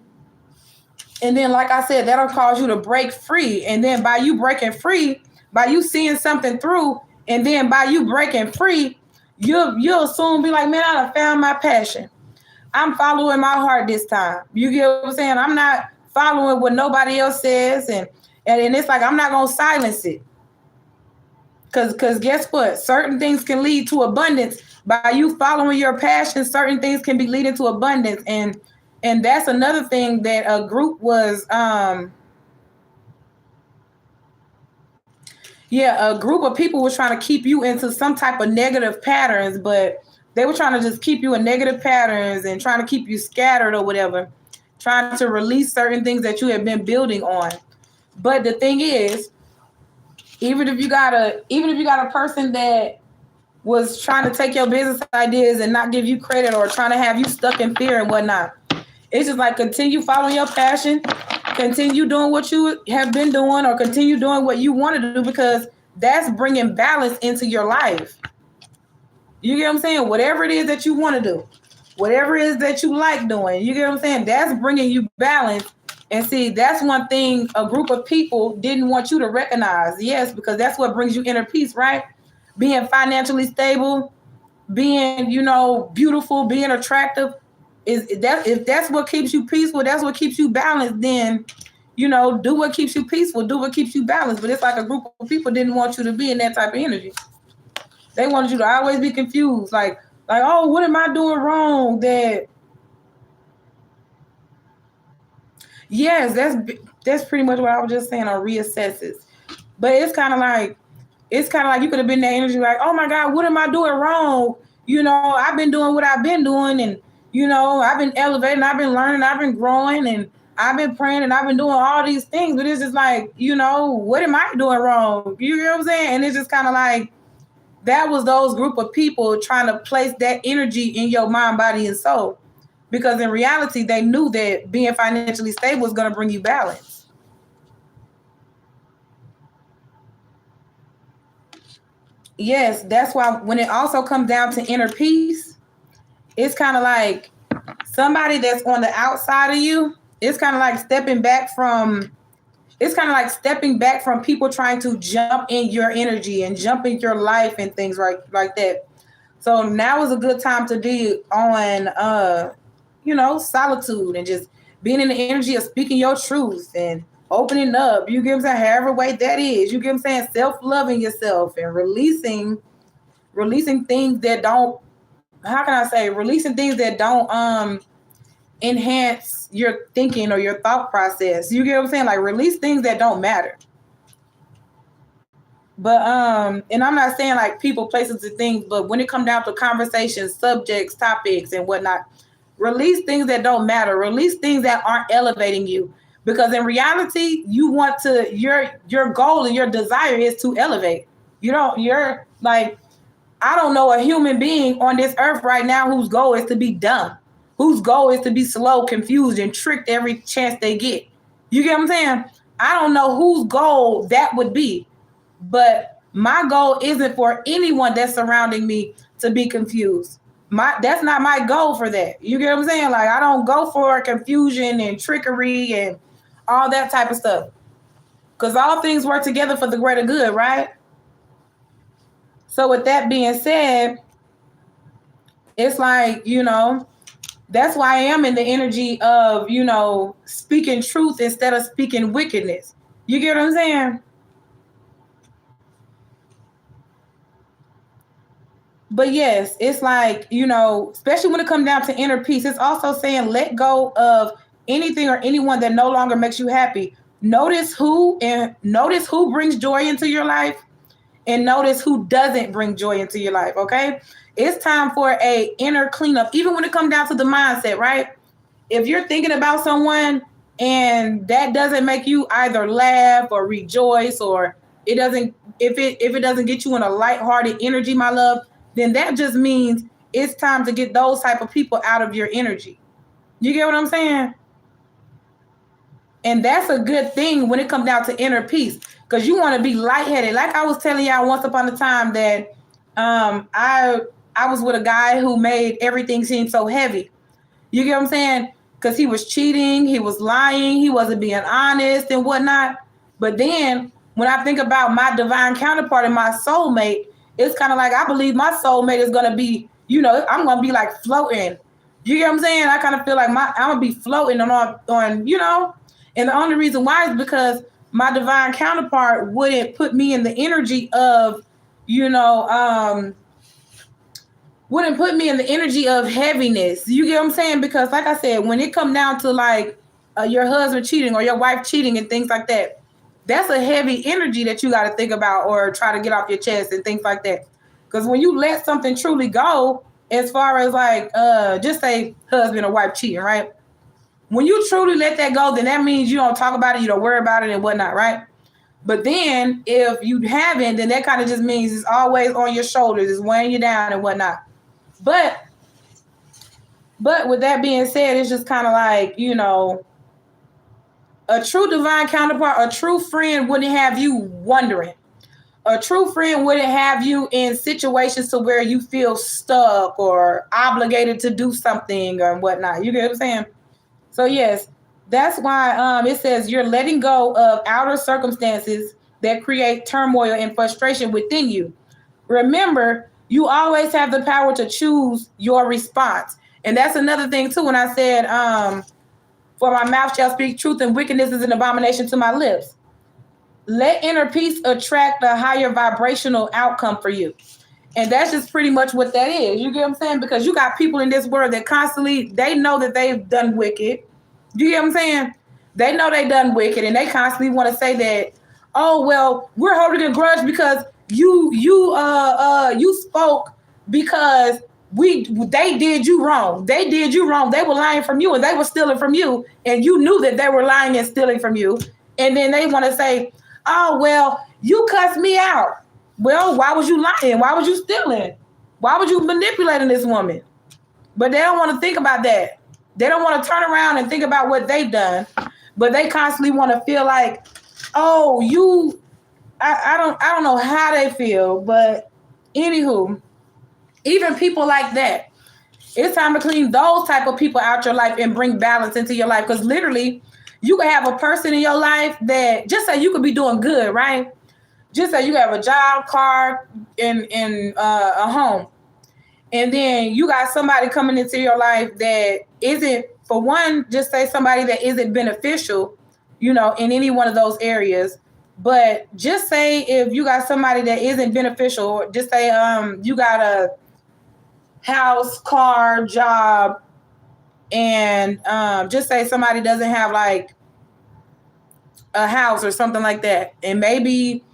like I said, that'll cause you to break free. And then by you breaking free, by you seeing something through, and then by you breaking free, you'll soon be like, man, I done found my passion. I'm following my heart this time. You get what I'm saying? I'm not following what nobody else says. And it's like, I'm not going to silence it. Because guess what? Certain things can lead to abundance. By you following your passion, certain things can be leading to abundance. And that's another thing that a group was... a group of people were trying to keep you into some type of negative patterns, but they were trying to just keep you in negative patterns and trying to keep you scattered or whatever, trying to release certain things that you have been building on. But the thing is, even if you got a person that was trying to take your business ideas and not give you credit or trying to have you stuck in fear and whatnot, it's just like continue following your passion. Continue doing what you have been doing or continue doing what you want to do because that's bringing balance into your life. You get what I'm saying? Whatever it is that you want to do, whatever it is that you like doing, you get what I'm saying? That's bringing you balance. And see, that's one thing a group of people didn't want you to recognize. Yes, because that's what brings you inner peace, right? Being financially stable, being, beautiful, being attractive. If that's what keeps you peaceful, that's what keeps you balanced, then do what keeps you peaceful, do what keeps you balanced. But it's like a group of people didn't want you to be in that type of energy. They wanted you to always be confused, like oh, what am I doing wrong? That yes, that's pretty much what I was just saying on reassesses. But it's kind of like you could have been that energy like, oh my God, what am I doing wrong? I've been doing what I've been doing, and I've been elevating, I've been learning, I've been growing, and I've been praying, and I've been doing all these things. But it's just like, what am I doing wrong? You know what I'm saying? And it's just kind of like, that was those group of people trying to place that energy in your mind, body, and soul. Because in reality, they knew that being financially stable was going to bring you balance. Yes, that's why when it also comes down to inner peace, it's kind of like somebody that's on the outside of you. It's kind of like stepping back from people trying to jump in your energy and jump in your life and things like that. So now is a good time to be on, solitude and just being in the energy of speaking your truth and opening up. You get what I'm saying? However way that is. You get what I'm saying? Self-loving yourself and releasing things that don't, releasing things that don't enhance your thinking or your thought process. You get what I'm saying? Like release things that don't matter. But and I'm not saying like people, places, and things, but when it comes down to conversations, subjects, topics, and whatnot, release things that don't matter. Release things that aren't elevating you. Because in reality, you want to, your goal and your desire is to elevate. You're like, I don't know a human being on this earth right now whose goal is to be dumb, whose goal is to be slow, confused, and tricked every chance they get. You get what I'm saying? I don't know whose goal that would be, but my goal isn't for anyone that's surrounding me to be confused. That's not my goal for that. You get what I'm saying? Like, I don't go for confusion and trickery and all that type of stuff. Because all things work together for the greater good, right? So with that being said, it's like, that's why I am in the energy of, speaking truth instead of speaking wickedness. You get what I'm saying? But yes, it's like, especially when it comes down to inner peace, it's also saying let go of anything or anyone that no longer makes you happy. Notice who brings joy into your life, and notice who doesn't bring joy into your life. Okay. It's time for a inner cleanup, even when it comes down to the mindset, right? If you're thinking about someone and that doesn't make you either laugh or rejoice, or it doesn't, if it doesn't get you in a lighthearted energy, my love, then that just means it's time to get those type of people out of your energy. You get what I'm saying? And that's a good thing when it comes down to inner peace, because you want to be lightheaded. Like I was telling y'all once upon a time that I was with a guy who made everything seem so heavy. You get what I'm saying? Because he was cheating, he was lying, he wasn't being honest and whatnot. But then when I think about my divine counterpart and my soulmate, it's kind of like I believe my soulmate is going to be, I'm going to be like floating. You get what I'm saying? I kind of feel like I'm going to be floating on. And the only reason why is because my divine counterpart wouldn't put me in the energy of, wouldn't put me in the energy of heaviness. You get what I'm saying? Because like I said, when it come down to like your husband cheating or your wife cheating and things like that, that's a heavy energy that you got to think about or try to get off your chest and things like that. Because when you let something truly go, as far as like, just say husband or wife cheating, right? When you truly let that go, then that means you don't talk about it, you don't worry about it and whatnot, right? But then if you haven't, then that kind of just means it's always on your shoulders, it's weighing you down and whatnot. But with that being said, it's just kind of like, a true divine counterpart, a true friend wouldn't have you wondering. A true friend wouldn't have you in situations to where you feel stuck or obligated to do something or whatnot. You get what I'm saying? So yes, that's why it says you're letting go of outer circumstances that create turmoil and frustration within you. Remember, you always have the power to choose your response. And that's another thing too. When I said, for my mouth shall speak truth and wickedness is an abomination to my lips. Let inner peace attract a higher vibrational outcome for you. And that's just pretty much what that is. You get what I'm saying? Because you got people in this world that constantly, they know that they've done wicked. You get what I'm saying? They know they done wicked and they constantly want to say that, oh, well, we're holding a grudge because you spoke because they did you wrong. They did you wrong. They were lying from you and they were stealing from you. And you knew that they were lying and stealing from you. And then they want to say, oh, well, you cussed me out. Well, why was you lying? Why was you stealing? Why was you manipulating this woman? But they don't want to think about that. They don't want to turn around and think about what they've done. But they constantly want to feel like, oh, I don't know how they feel. But anywho, even people like that, it's time to clean those type of people out your life and bring balance into your life. Because literally, you can have a person in your life that just say you could be doing good, right? Just say you have a job, car, and a home. And then you got somebody coming into your life that isn't, for one, just say somebody that isn't beneficial, in any one of those areas. But just say if you got somebody that isn't beneficial, just say you got a house, car, job, and just say somebody doesn't have like a house or something like that. And maybe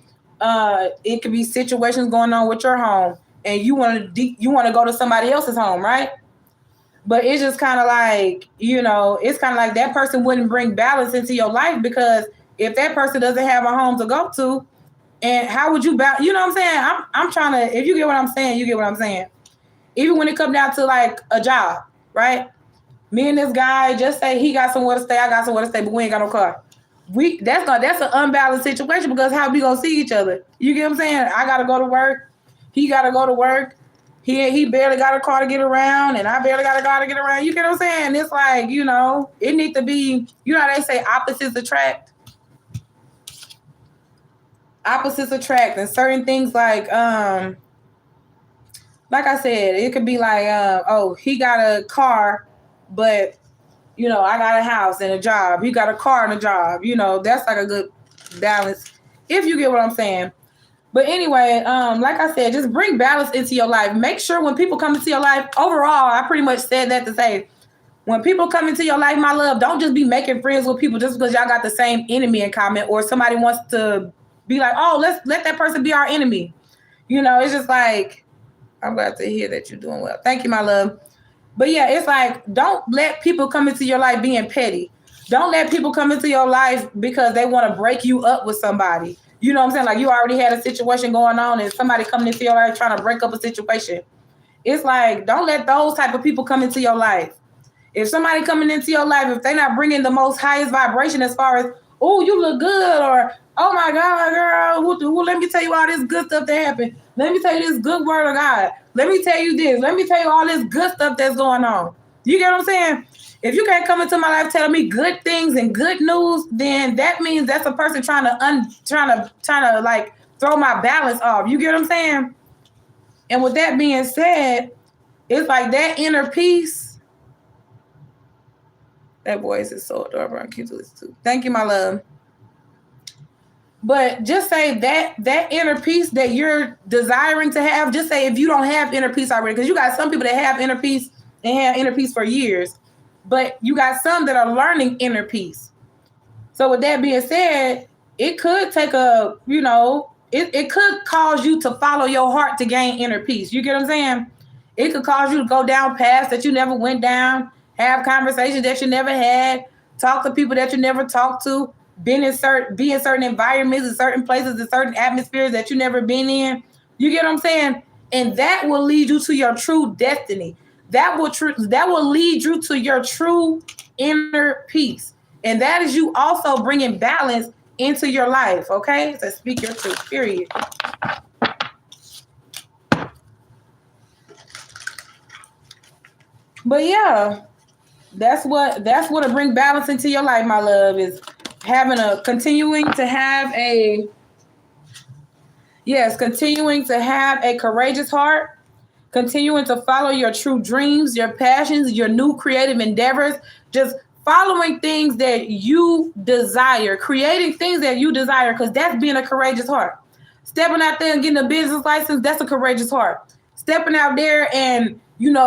it could be situations going on with your home and you want to go to somebody else's home, right? But it's just kind of like, it's kind of like that person wouldn't bring balance into your life, because if that person doesn't have a home to go to, and how would you balance? You know what I'm saying? I'm trying to, if you get what I'm saying, you get what I'm saying. Even when it comes down to like a job, right? Me and this guy, just say he got somewhere to stay, I got somewhere to stay, but we ain't got no car. That's an unbalanced situation, because how we gonna see each other? You get what I'm saying? I gotta go to work. He gotta go to work. He barely got a car to get around, and I barely got a car to get around. You get what I'm saying? It's like, it needs to be, how they say opposites attract? Opposites attract, and certain things like, like I said, it could be like, oh, he got a car, but I got a house and a job. He got a car and a job. That's like a good balance, if you get what I'm saying. But anyway, like I said, just bring balance into your life. Make sure when people come into your life, overall, I pretty much said that to say, when people come into your life, my love, don't just be making friends with people just because y'all got the same enemy in common, or somebody wants to be like, oh, let's let that person be our enemy. It's just like, I'm glad to hear that you're doing well. Thank you, my love. But yeah, it's like, don't let people come into your life being petty. Don't let people come into your life because they want to break you up with somebody. You know what I'm saying? Like, you already had a situation going on and somebody coming into your life trying to break up a situation. It's like, don't let those type of people come into your life. If somebody coming into your life, if they're not bringing the most highest vibration as far as, oh, you look good, or, oh my God, girl, let me tell you all this good stuff that happened. Let me tell you this good word of God. Let me tell you this. Let me tell you all this good stuff that's going on. You get what I'm saying? If you can't come into my life telling me good things and good news, then that means that's a person trying to like throw my balance off. You get what I'm saying? And with that being said, it's like that inner peace. That voice is so adorable and cute to listen to. Thank you, my love. But just say that inner peace that you're desiring to have, just say if you don't have inner peace already, because you got some people that have inner peace and have inner peace for years, but you got some that are learning inner peace. So with that being said, it could take it could cause you to follow your heart to gain inner peace. You get what I'm saying? It could cause you to go down paths that you never went down, have conversations that you never had, talk to people that you never talked to, be in certain environments, in certain places, in certain atmospheres that you never been in. You get what I'm saying? And that will lead you to your true destiny. That will lead you to your true inner peace. And that is you also bringing balance into your life, okay? So speak your truth, period. But yeah, that's what will bring balance into your life, my love, is continuing to have a courageous heart, continuing to follow your true dreams, your passions, your new creative endeavors, just following things that you desire, creating things that you desire, because that's being a courageous heart. Stepping out there and getting a business license, that's a courageous heart. Stepping out there and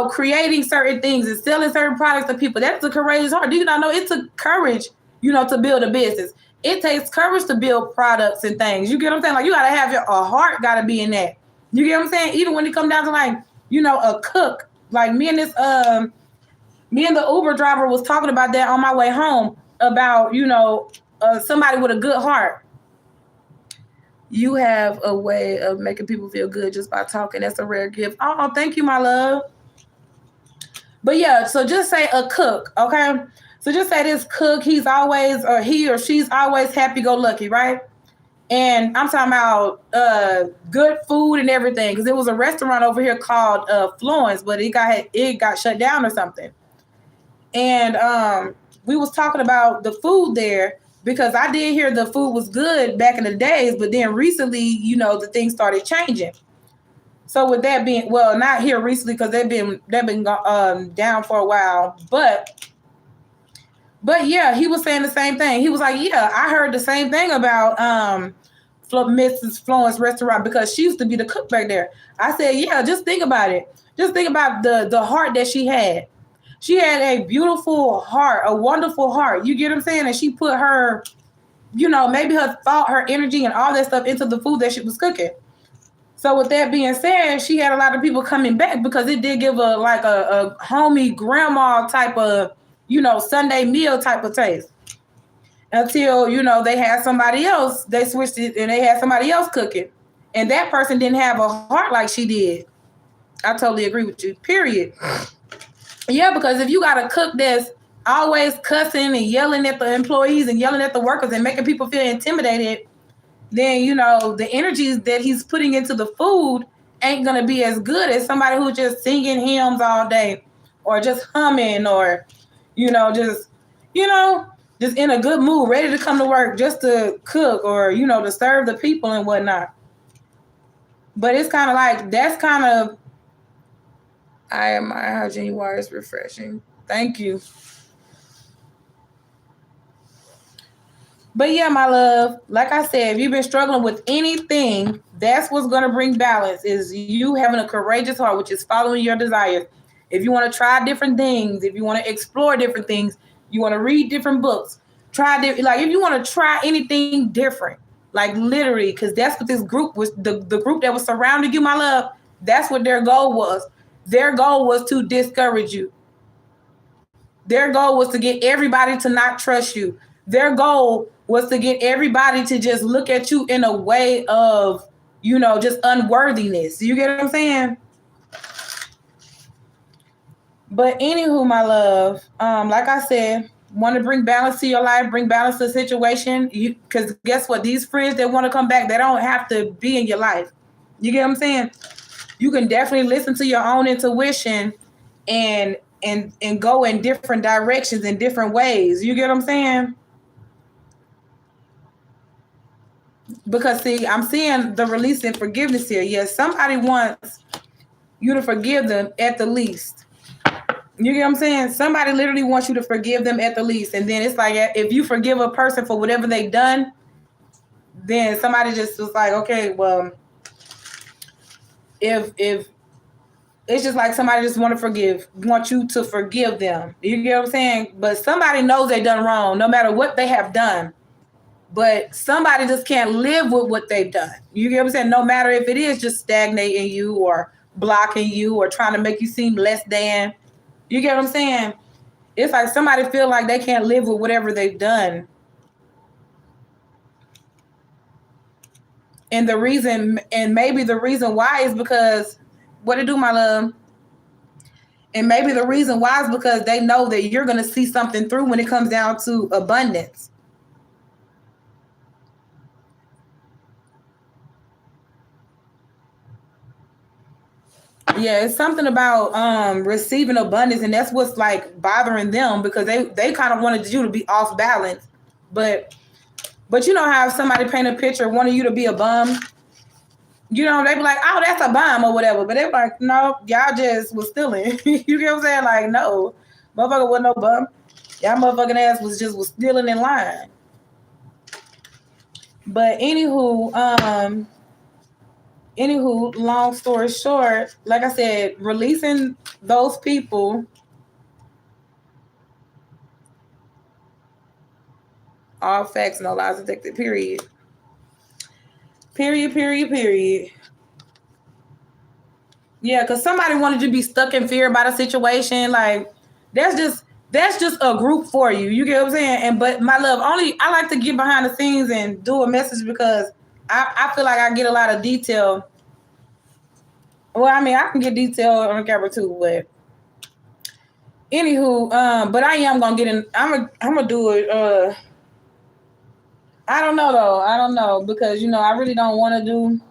creating certain things and selling certain products to people, that's a courageous heart. Do you not know it took courage, to build a business? It takes courage to build products and things. You get what I'm saying? Like, you got to have a heart got to be in that. You get what I'm saying? Even when it comes down to like, a cook, like me and the Uber driver was talking about that on my way home about, somebody with a good heart. You have a way of making people feel good just by talking. That's a rare gift. Oh, thank you, my love. But yeah, so just say a cook, okay? So just say this cook, he or she's always happy-go-lucky, right? And I'm talking about good food and everything, because there was a restaurant over here called Florence, but it got shut down or something. And we was talking about the food there, because I did hear the food was good back in the days, but then recently, the things started changing. So with that being, well, not here recently, because they've been down for a while, but yeah, he was saying the same thing. He was like, yeah, I heard the same thing about Mrs. Florence restaurant, because she used to be the cook back there. I said, yeah, just think about it. Just think about the heart that she had. She had a beautiful heart, a wonderful heart. You get what I'm saying? And she put her, maybe her thought, her energy, and all that stuff into the food that she was cooking. So with that being said, she had a lot of people coming back, because it did give a homey grandma type of, Sunday meal type of taste. Until, they had somebody else, they switched it and they had somebody else cooking. And that person didn't have a heart like she did. I totally agree with you, period. Yeah, because if you got a cook that's always cussing and yelling at the employees and yelling at the workers and making people feel intimidated, then, the energies that he's putting into the food ain't going to be as good as somebody who's just singing hymns all day, or just humming, or, just in a good mood, ready to come to work just to cook, or, to serve the people and whatnot. But it's kind of like, that's kind of I admire how genuine you are. It's refreshing. Thank you. But yeah, my love, like I said, if you've been struggling with anything, that's what's going to bring balance is you having a courageous heart, which is following your desires. If you want to try different things, if you want to explore different things, you want to read different books, like if you want to try anything different, like literally, because that's what this group was, the group that was surrounding you, my love, that's what their goal was. Their goal was to discourage you. Their goal was to get everybody to not trust you. Their goal was to get everybody to just look at you in a way of, just unworthiness. You get what I'm saying? But anywho, my love, like I said, want to bring balance to your life, bring balance to the situation. Because guess what? These friends that want to come back, they don't have to be in your life. You get what I'm saying? You can definitely listen to your own intuition and go in different directions in different ways. You get what I'm saying? Because see, I'm seeing the release and forgiveness here. Yes, somebody wants you to forgive them at the least. You get what I'm saying? Somebody literally wants you to forgive them at the least. And then it's like, if you forgive a person for whatever they've done, then somebody just was like, okay, well, if it's just like somebody just want you to forgive them. You get what I'm saying? But somebody knows they done wrong, no matter what they have done. But somebody just can't live with what they've done. You get what I'm saying? No matter if it is just stagnating you or blocking you or trying to make you seem less than. You get what I'm saying? It's like somebody feel like they can't live with whatever they've done. And maybe the reason why is because, what it do, my love? And maybe the reason why is because they know that you're going to see something through when it comes down to abundance. Yeah, it's something about receiving abundance, and that's what's like bothering them because they kind of wanted you to be off balance. But you know how if somebody paint a picture wanting you to be a bum, they be like, oh, that's a bum or whatever. But they're like, no, y'all just was stealing. You get what I'm saying? Like, no, motherfucker wasn't no bum. Y'all motherfucking ass was stealing in line. But anywho, long story short, like I said, releasing those people, all facts, no lies detected, period. Period. Yeah, because somebody wanted you to be stuck in fear about a situation. Like, that's just a group for you. You get what I'm saying? But my love, I like to get behind the scenes and do a message because I feel like I get a lot of detail. Well, I mean, I can get detail on the camera too, but anywho, but I am gonna get in. I'm gonna do it. I don't know though. I don't know because I really don't want to do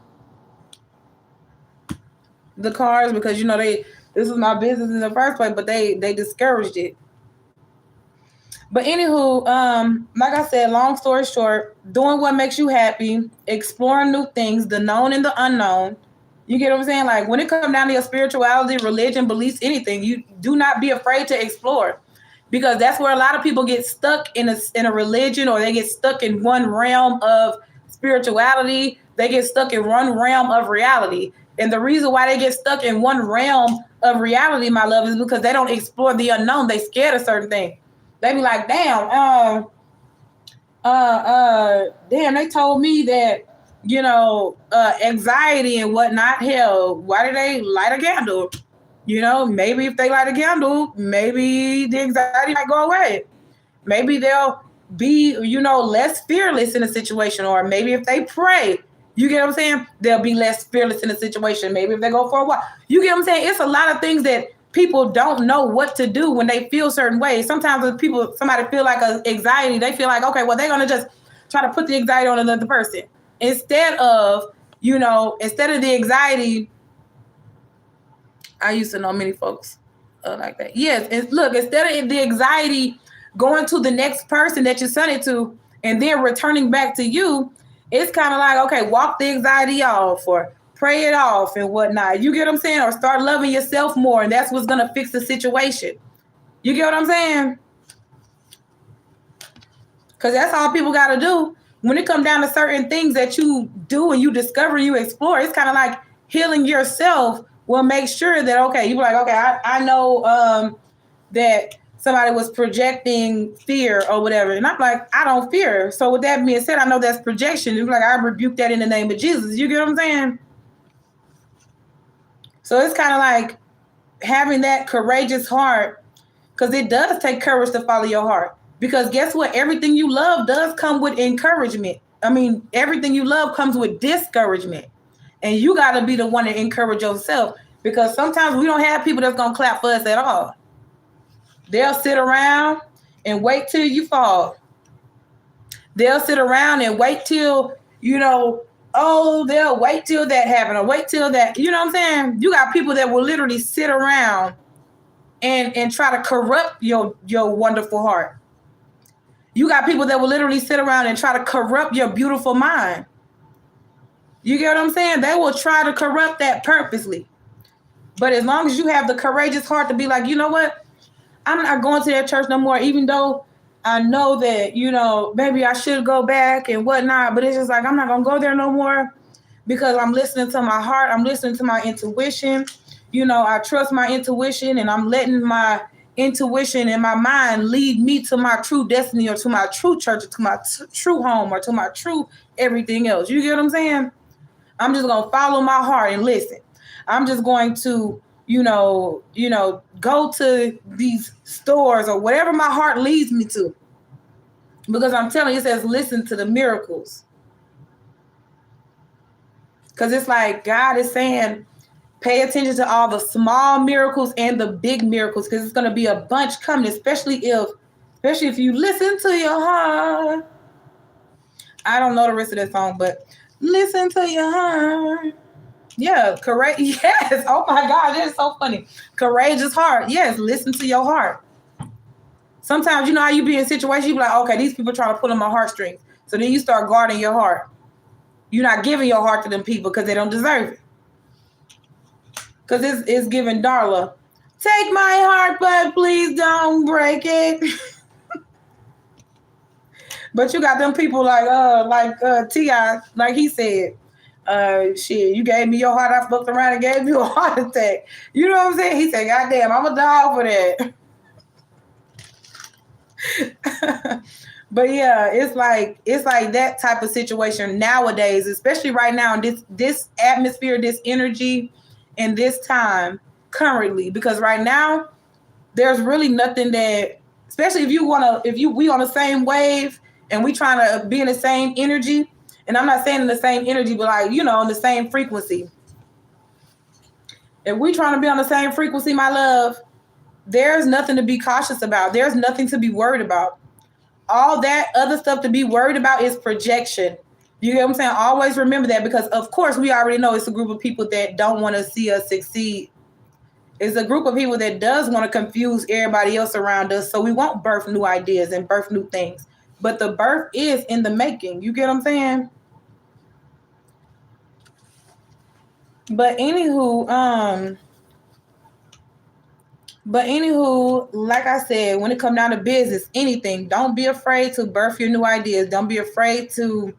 the cars because this is my business in the first place, but they discouraged it. But anywho, like I said, long story short, doing what makes you happy, exploring new things, the known and the unknown. You get what I'm saying? Like when it comes down to your spirituality, religion, beliefs, anything, you do not be afraid to explore. Because that's where a lot of people get stuck in a religion, or they get stuck in one realm of spirituality. They get stuck in one realm of reality. And the reason why they get stuck in one realm of reality, my love, is because they don't explore the unknown. They scared of certain things. They be like, damn, they told me that, anxiety and whatnot. Hell, why did they light a candle? Maybe if they light a candle, maybe the anxiety might go away. Maybe they'll be, less fearless in a situation. Or maybe if they pray, you get what I'm saying? They'll be less fearless in a situation. Maybe if they go for a walk. You get what I'm saying? It's a lot of things that people don't know what to do when they feel certain ways. Sometimes when somebody feel like anxiety, they feel like, okay, well, they're going to just try to put the anxiety on another person. Instead of the anxiety, I used to know many folks like that. Yes, look, instead of the anxiety going to the next person that you sent it to and then returning back to you, it's kind of like, okay, walk the anxiety off or pray it off and whatnot. You get what I'm saying? Or start loving yourself more, and that's what's going to fix the situation. You get what I'm saying? Because that's all people got to do. When it comes down to certain things that you do and you discover, you explore, it's kind of like healing yourself will make sure that, okay, you be like, okay, I know that somebody was projecting fear or whatever. And I'm like, I don't fear. So with that being said, I know that's projection. It's like, I rebuke that in the name of Jesus. You get what I'm saying? So it's kind of like having that courageous heart, because it does take courage to follow your heart. Because guess what? Everything you love does come with encouragement. I mean, everything you love comes with discouragement. And you got to be the one to encourage yourself, because sometimes we don't have people that's going to clap for us at all. They'll sit around and wait till you fall. They'll sit around and wait till, they'll wait till that happen or wait till that, you know what I'm saying? You got people that will literally sit around and try to corrupt your wonderful heart. You got people that will literally sit around and try to corrupt your beautiful mind. You get what I'm saying? They will try to corrupt that purposely. But as long as you have the courageous heart to be like, you know what? I'm not going to that church no more, even though I know that, maybe I should go back and whatnot. But it's just like, I'm not going to go there no more because I'm listening to my heart. I'm listening to my intuition. I trust my intuition, and I'm letting my intuition and my mind lead me to my true destiny, or to my true church, or to my true home, or to my true everything else. You get what I'm saying? I'm just going to follow my heart and listen. I'm just going to, go to these stores or whatever my heart leads me to. Because I'm telling you, it says, listen to the miracles. Because it's like God is saying, pay attention to all the small miracles and the big miracles, because it's going to be a bunch coming, especially if you listen to your heart. I don't know the rest of that song, but listen to your heart. Yeah, correct. Yes. Oh my God, that is so funny. Courageous heart. Yes, listen to your heart. Sometimes how you be in situations, you be like, okay, these people trying to pull on my heartstrings. So then you start guarding your heart. You're not giving your heart to them people because they don't deserve it. Because it's giving Darla, take my heart, but please don't break it. But you got them people like T.I., like he said, shit, you gave me your heart, I fucked around and gave you a heart attack. You know what I'm saying? He said, God damn, I'm a dog for that. But yeah, it's like that type of situation nowadays, especially right now in this atmosphere, this energy, and this time currently. Because right now, there's really nothing that, especially if we on the same wave and we trying to be in the same energy. And I'm not saying in the same energy, but on the same frequency. If we trying to be on the same frequency, my love, there's nothing to be cautious about. There's nothing to be worried about. All that other stuff to be worried about is projection. You get what I'm saying? Always remember that, because of course we already know it's a group of people that don't want to see us succeed. It's a group of people that does want to confuse everybody else around us. So we won't birth new ideas and birth new things. But the birth is in the making. You get what I'm saying? But anywho, like I said, when it comes down to business, anything, don't be afraid to birth your new ideas. Don't be afraid to,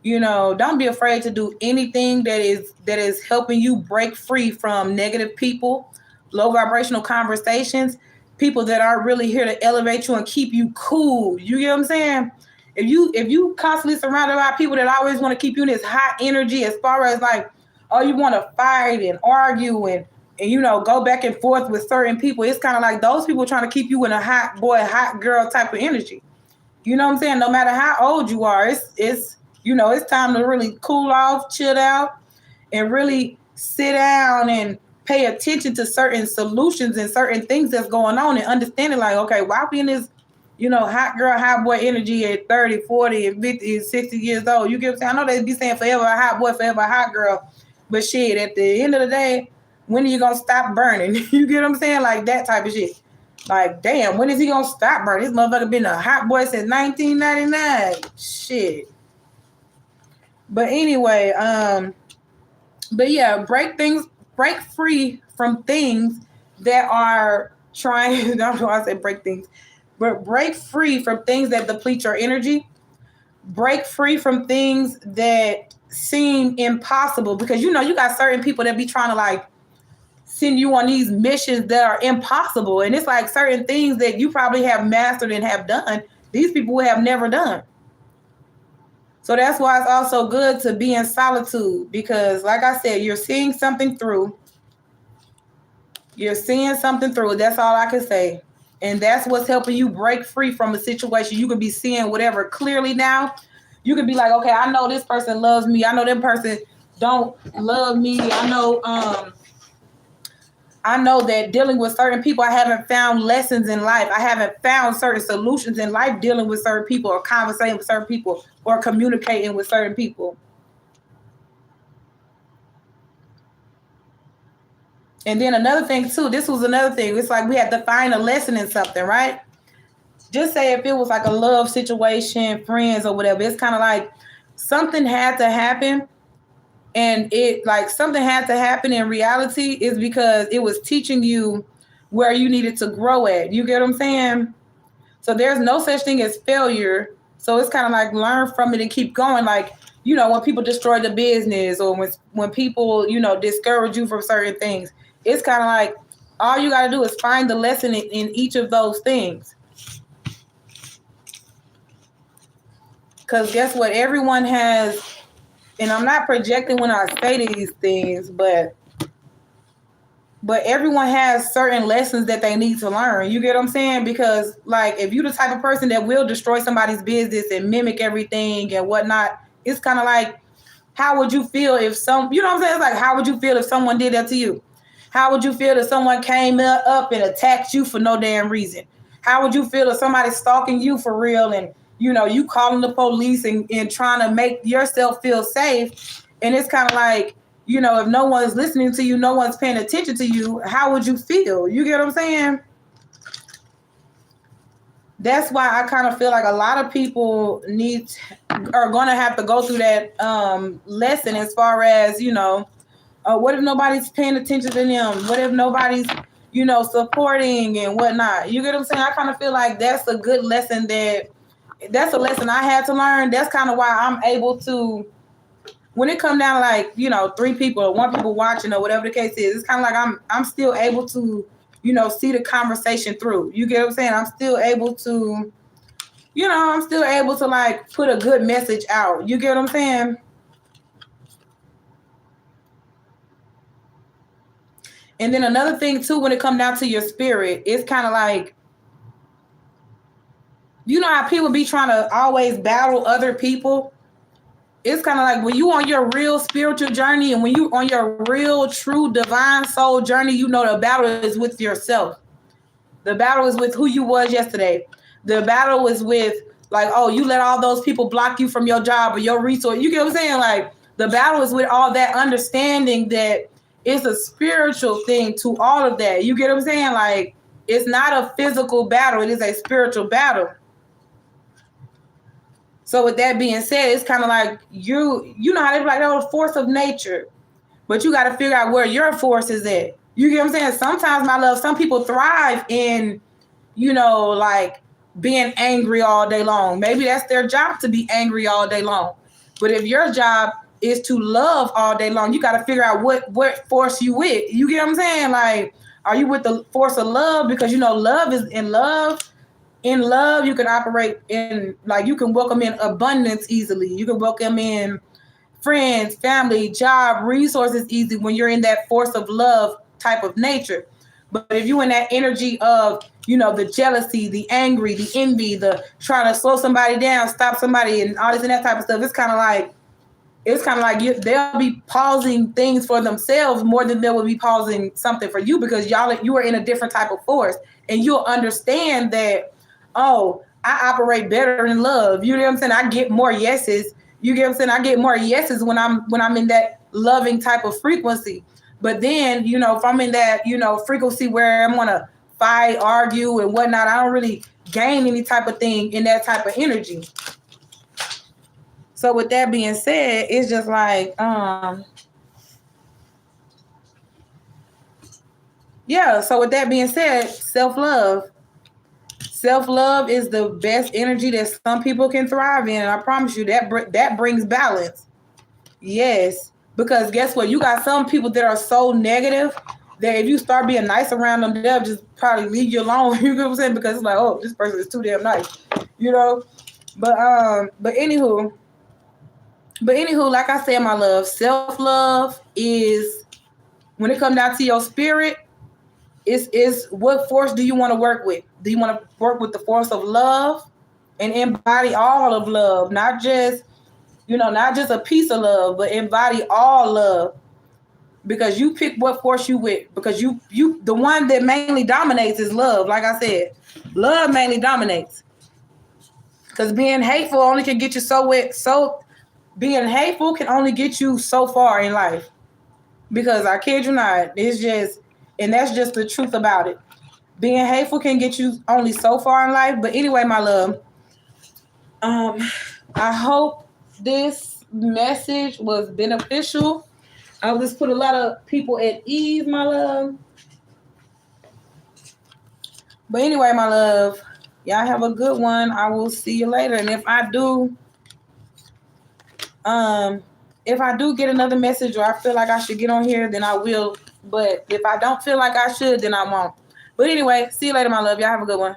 don't be afraid to do anything that is helping you break free from negative people, low vibrational conversations, people that are really here to elevate you and keep you cool. You get what I'm saying? If you constantly surrounded by people that always want to keep you in this hot energy, as far as like, oh, you want to fight and argue and go back and forth with certain people, it's kind of like those people trying to keep you in a hot boy, hot girl type of energy. You know what I'm saying? No matter how old you are, it's time to really cool off, chill out, and really sit down and pay attention to certain solutions and certain things that's going on, and understanding like, okay, why be in this, hot girl, hot boy energy at 30, 40, and 50, and 60 years old? You get what I'm saying? I know they be saying forever a hot boy, forever a hot girl, but shit, at the end of the day, when are you going to stop burning? You get what I'm saying? Like that type of shit. Like, damn, when is he going to stop burning? This motherfucker been a hot boy since 1999. Shit. But anyway, But yeah, break free from things that are trying. I don't know why I say break things, but break free from things that deplete your energy. Break free from things that seem impossible, because you got certain people that be trying to like send you on these missions that are impossible, and it's like certain things that you probably have mastered and have done, these people have never done. So that's why it's also good to be in solitude, because like I said, you're seeing something through. You're seeing something through. That's all I can say. And that's what's helping you break free from a situation. You can be seeing whatever clearly now. You can be like, okay, I know this person loves me. I know that person don't love me. I know that dealing with certain people, I haven't found lessons in life. I haven't found certain solutions in life dealing with certain people, or conversating with certain people, or communicating with certain people. And then another thing too, this was another thing. It's like we had to find a lesson in something, right? Just say if it was like a love situation, friends or whatever, it's kind of like something had to happen. And it like something had to happen in reality is because it was teaching you where you needed to grow at. You get what I'm saying? So there's no such thing as failure. So it's kind of like learn from it and keep going. Like, when people destroy the business, or when people, discourage you from certain things, it's kind of like all you got to do is find the lesson in each of those things. Because guess what? Everyone has, and I'm not projecting when I say these things, but everyone has certain lessons that they need to learn. You get what I'm saying? Because like if you're the type of person that will destroy somebody's business and mimic everything and whatnot, it's kind of like, how would you feel if you know what I'm saying? It's like, how would you feel if someone did that to you? How would you feel if someone came up and attacked you for no damn reason? How would you feel if somebody's stalking you for real and, you calling the police and trying to make yourself feel safe? And it's kind of like, if no one's listening to you, no one's paying attention to you, how would you feel? You get what I'm saying? That's why I kind of feel like a lot of people are going to have to go through that lesson as far as, what if nobody's paying attention to them? What if nobody's, supporting and whatnot? You get what I'm saying? I kind of feel like that's a good lesson that's a lesson I had to learn. That's kind of why I'm able to, when it comes down to like, 3 people or 1 people watching or whatever the case is, it's kind of like I'm still able to, see the conversation through. You get what I'm saying? I'm still able to, like put a good message out. You get what I'm saying? And then another thing too, when it comes down to your spirit, it's kind of like, how people be trying to always battle other people? It's kind of like when you on your real spiritual journey and when you on your real, true, divine soul journey, the battle is with yourself. The battle is with who you was yesterday. The battle is with like, oh, you let all those people block you from your job or your resource. You get what I'm saying? Like the battle is with all that understanding that it's a spiritual thing to all of that. You get what I'm saying? Like it's not a physical battle. It is a spiritual battle. So with that being said, it's kind of like you know how they be like, oh, the force of nature. But you got to figure out where your force is at. You get what I'm saying? Sometimes, my love, some people thrive in, like being angry all day long. Maybe that's their job to be angry all day long. But if your job is to love all day long, you got to figure out what force you with. You get what I'm saying? Like, are you with the force of love? Because, love is in love. In love, you can operate in, like, you can welcome in abundance easily. You can welcome in friends, family, job, resources easy when you're in that force of love type of nature. But if you're in that energy of, the jealousy, the angry, the envy, the trying to slow somebody down, stop somebody, and all this and that type of stuff, it's kind of like they'll be pausing things for themselves more than they will be pausing something for you, because you are in a different type of force, and you'll understand that, oh, I operate better in love. You know what I'm saying? I get more yeses. You get what I'm saying? I get more yeses when I'm in that loving type of frequency. But then, if I'm in that, frequency where I'm gonna fight, argue, and whatnot, I don't really gain any type of thing in that type of energy. So with that being said, it's just like, yeah, so with that being said, self-love. Self-love is the best energy that some people can thrive in. And I promise you that brings balance. Yes. Because guess what? You got some people that are so negative that if you start being nice around them, they'll just probably leave you alone. You know what I'm saying? Because it's like, oh, this person is too damn nice. You know? But anywho, like I said, my love, self-love is when it comes down to your spirit, is what force do you want to work with? Do you want to work with the force of love and embody all of love, not just not just a piece of love, but embody all love? Because you pick what force you with. Because you the one that mainly dominates is love. Like I said, love mainly dominates. Because being hateful only can get you being hateful can only get you so far in life. Because I kid you not, and that's just the truth about it. Being hateful can get you only so far in life. But anyway, my love, I hope this message was beneficial. I just put a lot of people at ease, my love. But anyway, my love, y'all have a good one. I will see you later. And if I do get another message or I feel like I should get on here, then I will. But if I don't feel like I should, then I won't. But anyway, see you later, my love. Y'all have a good one.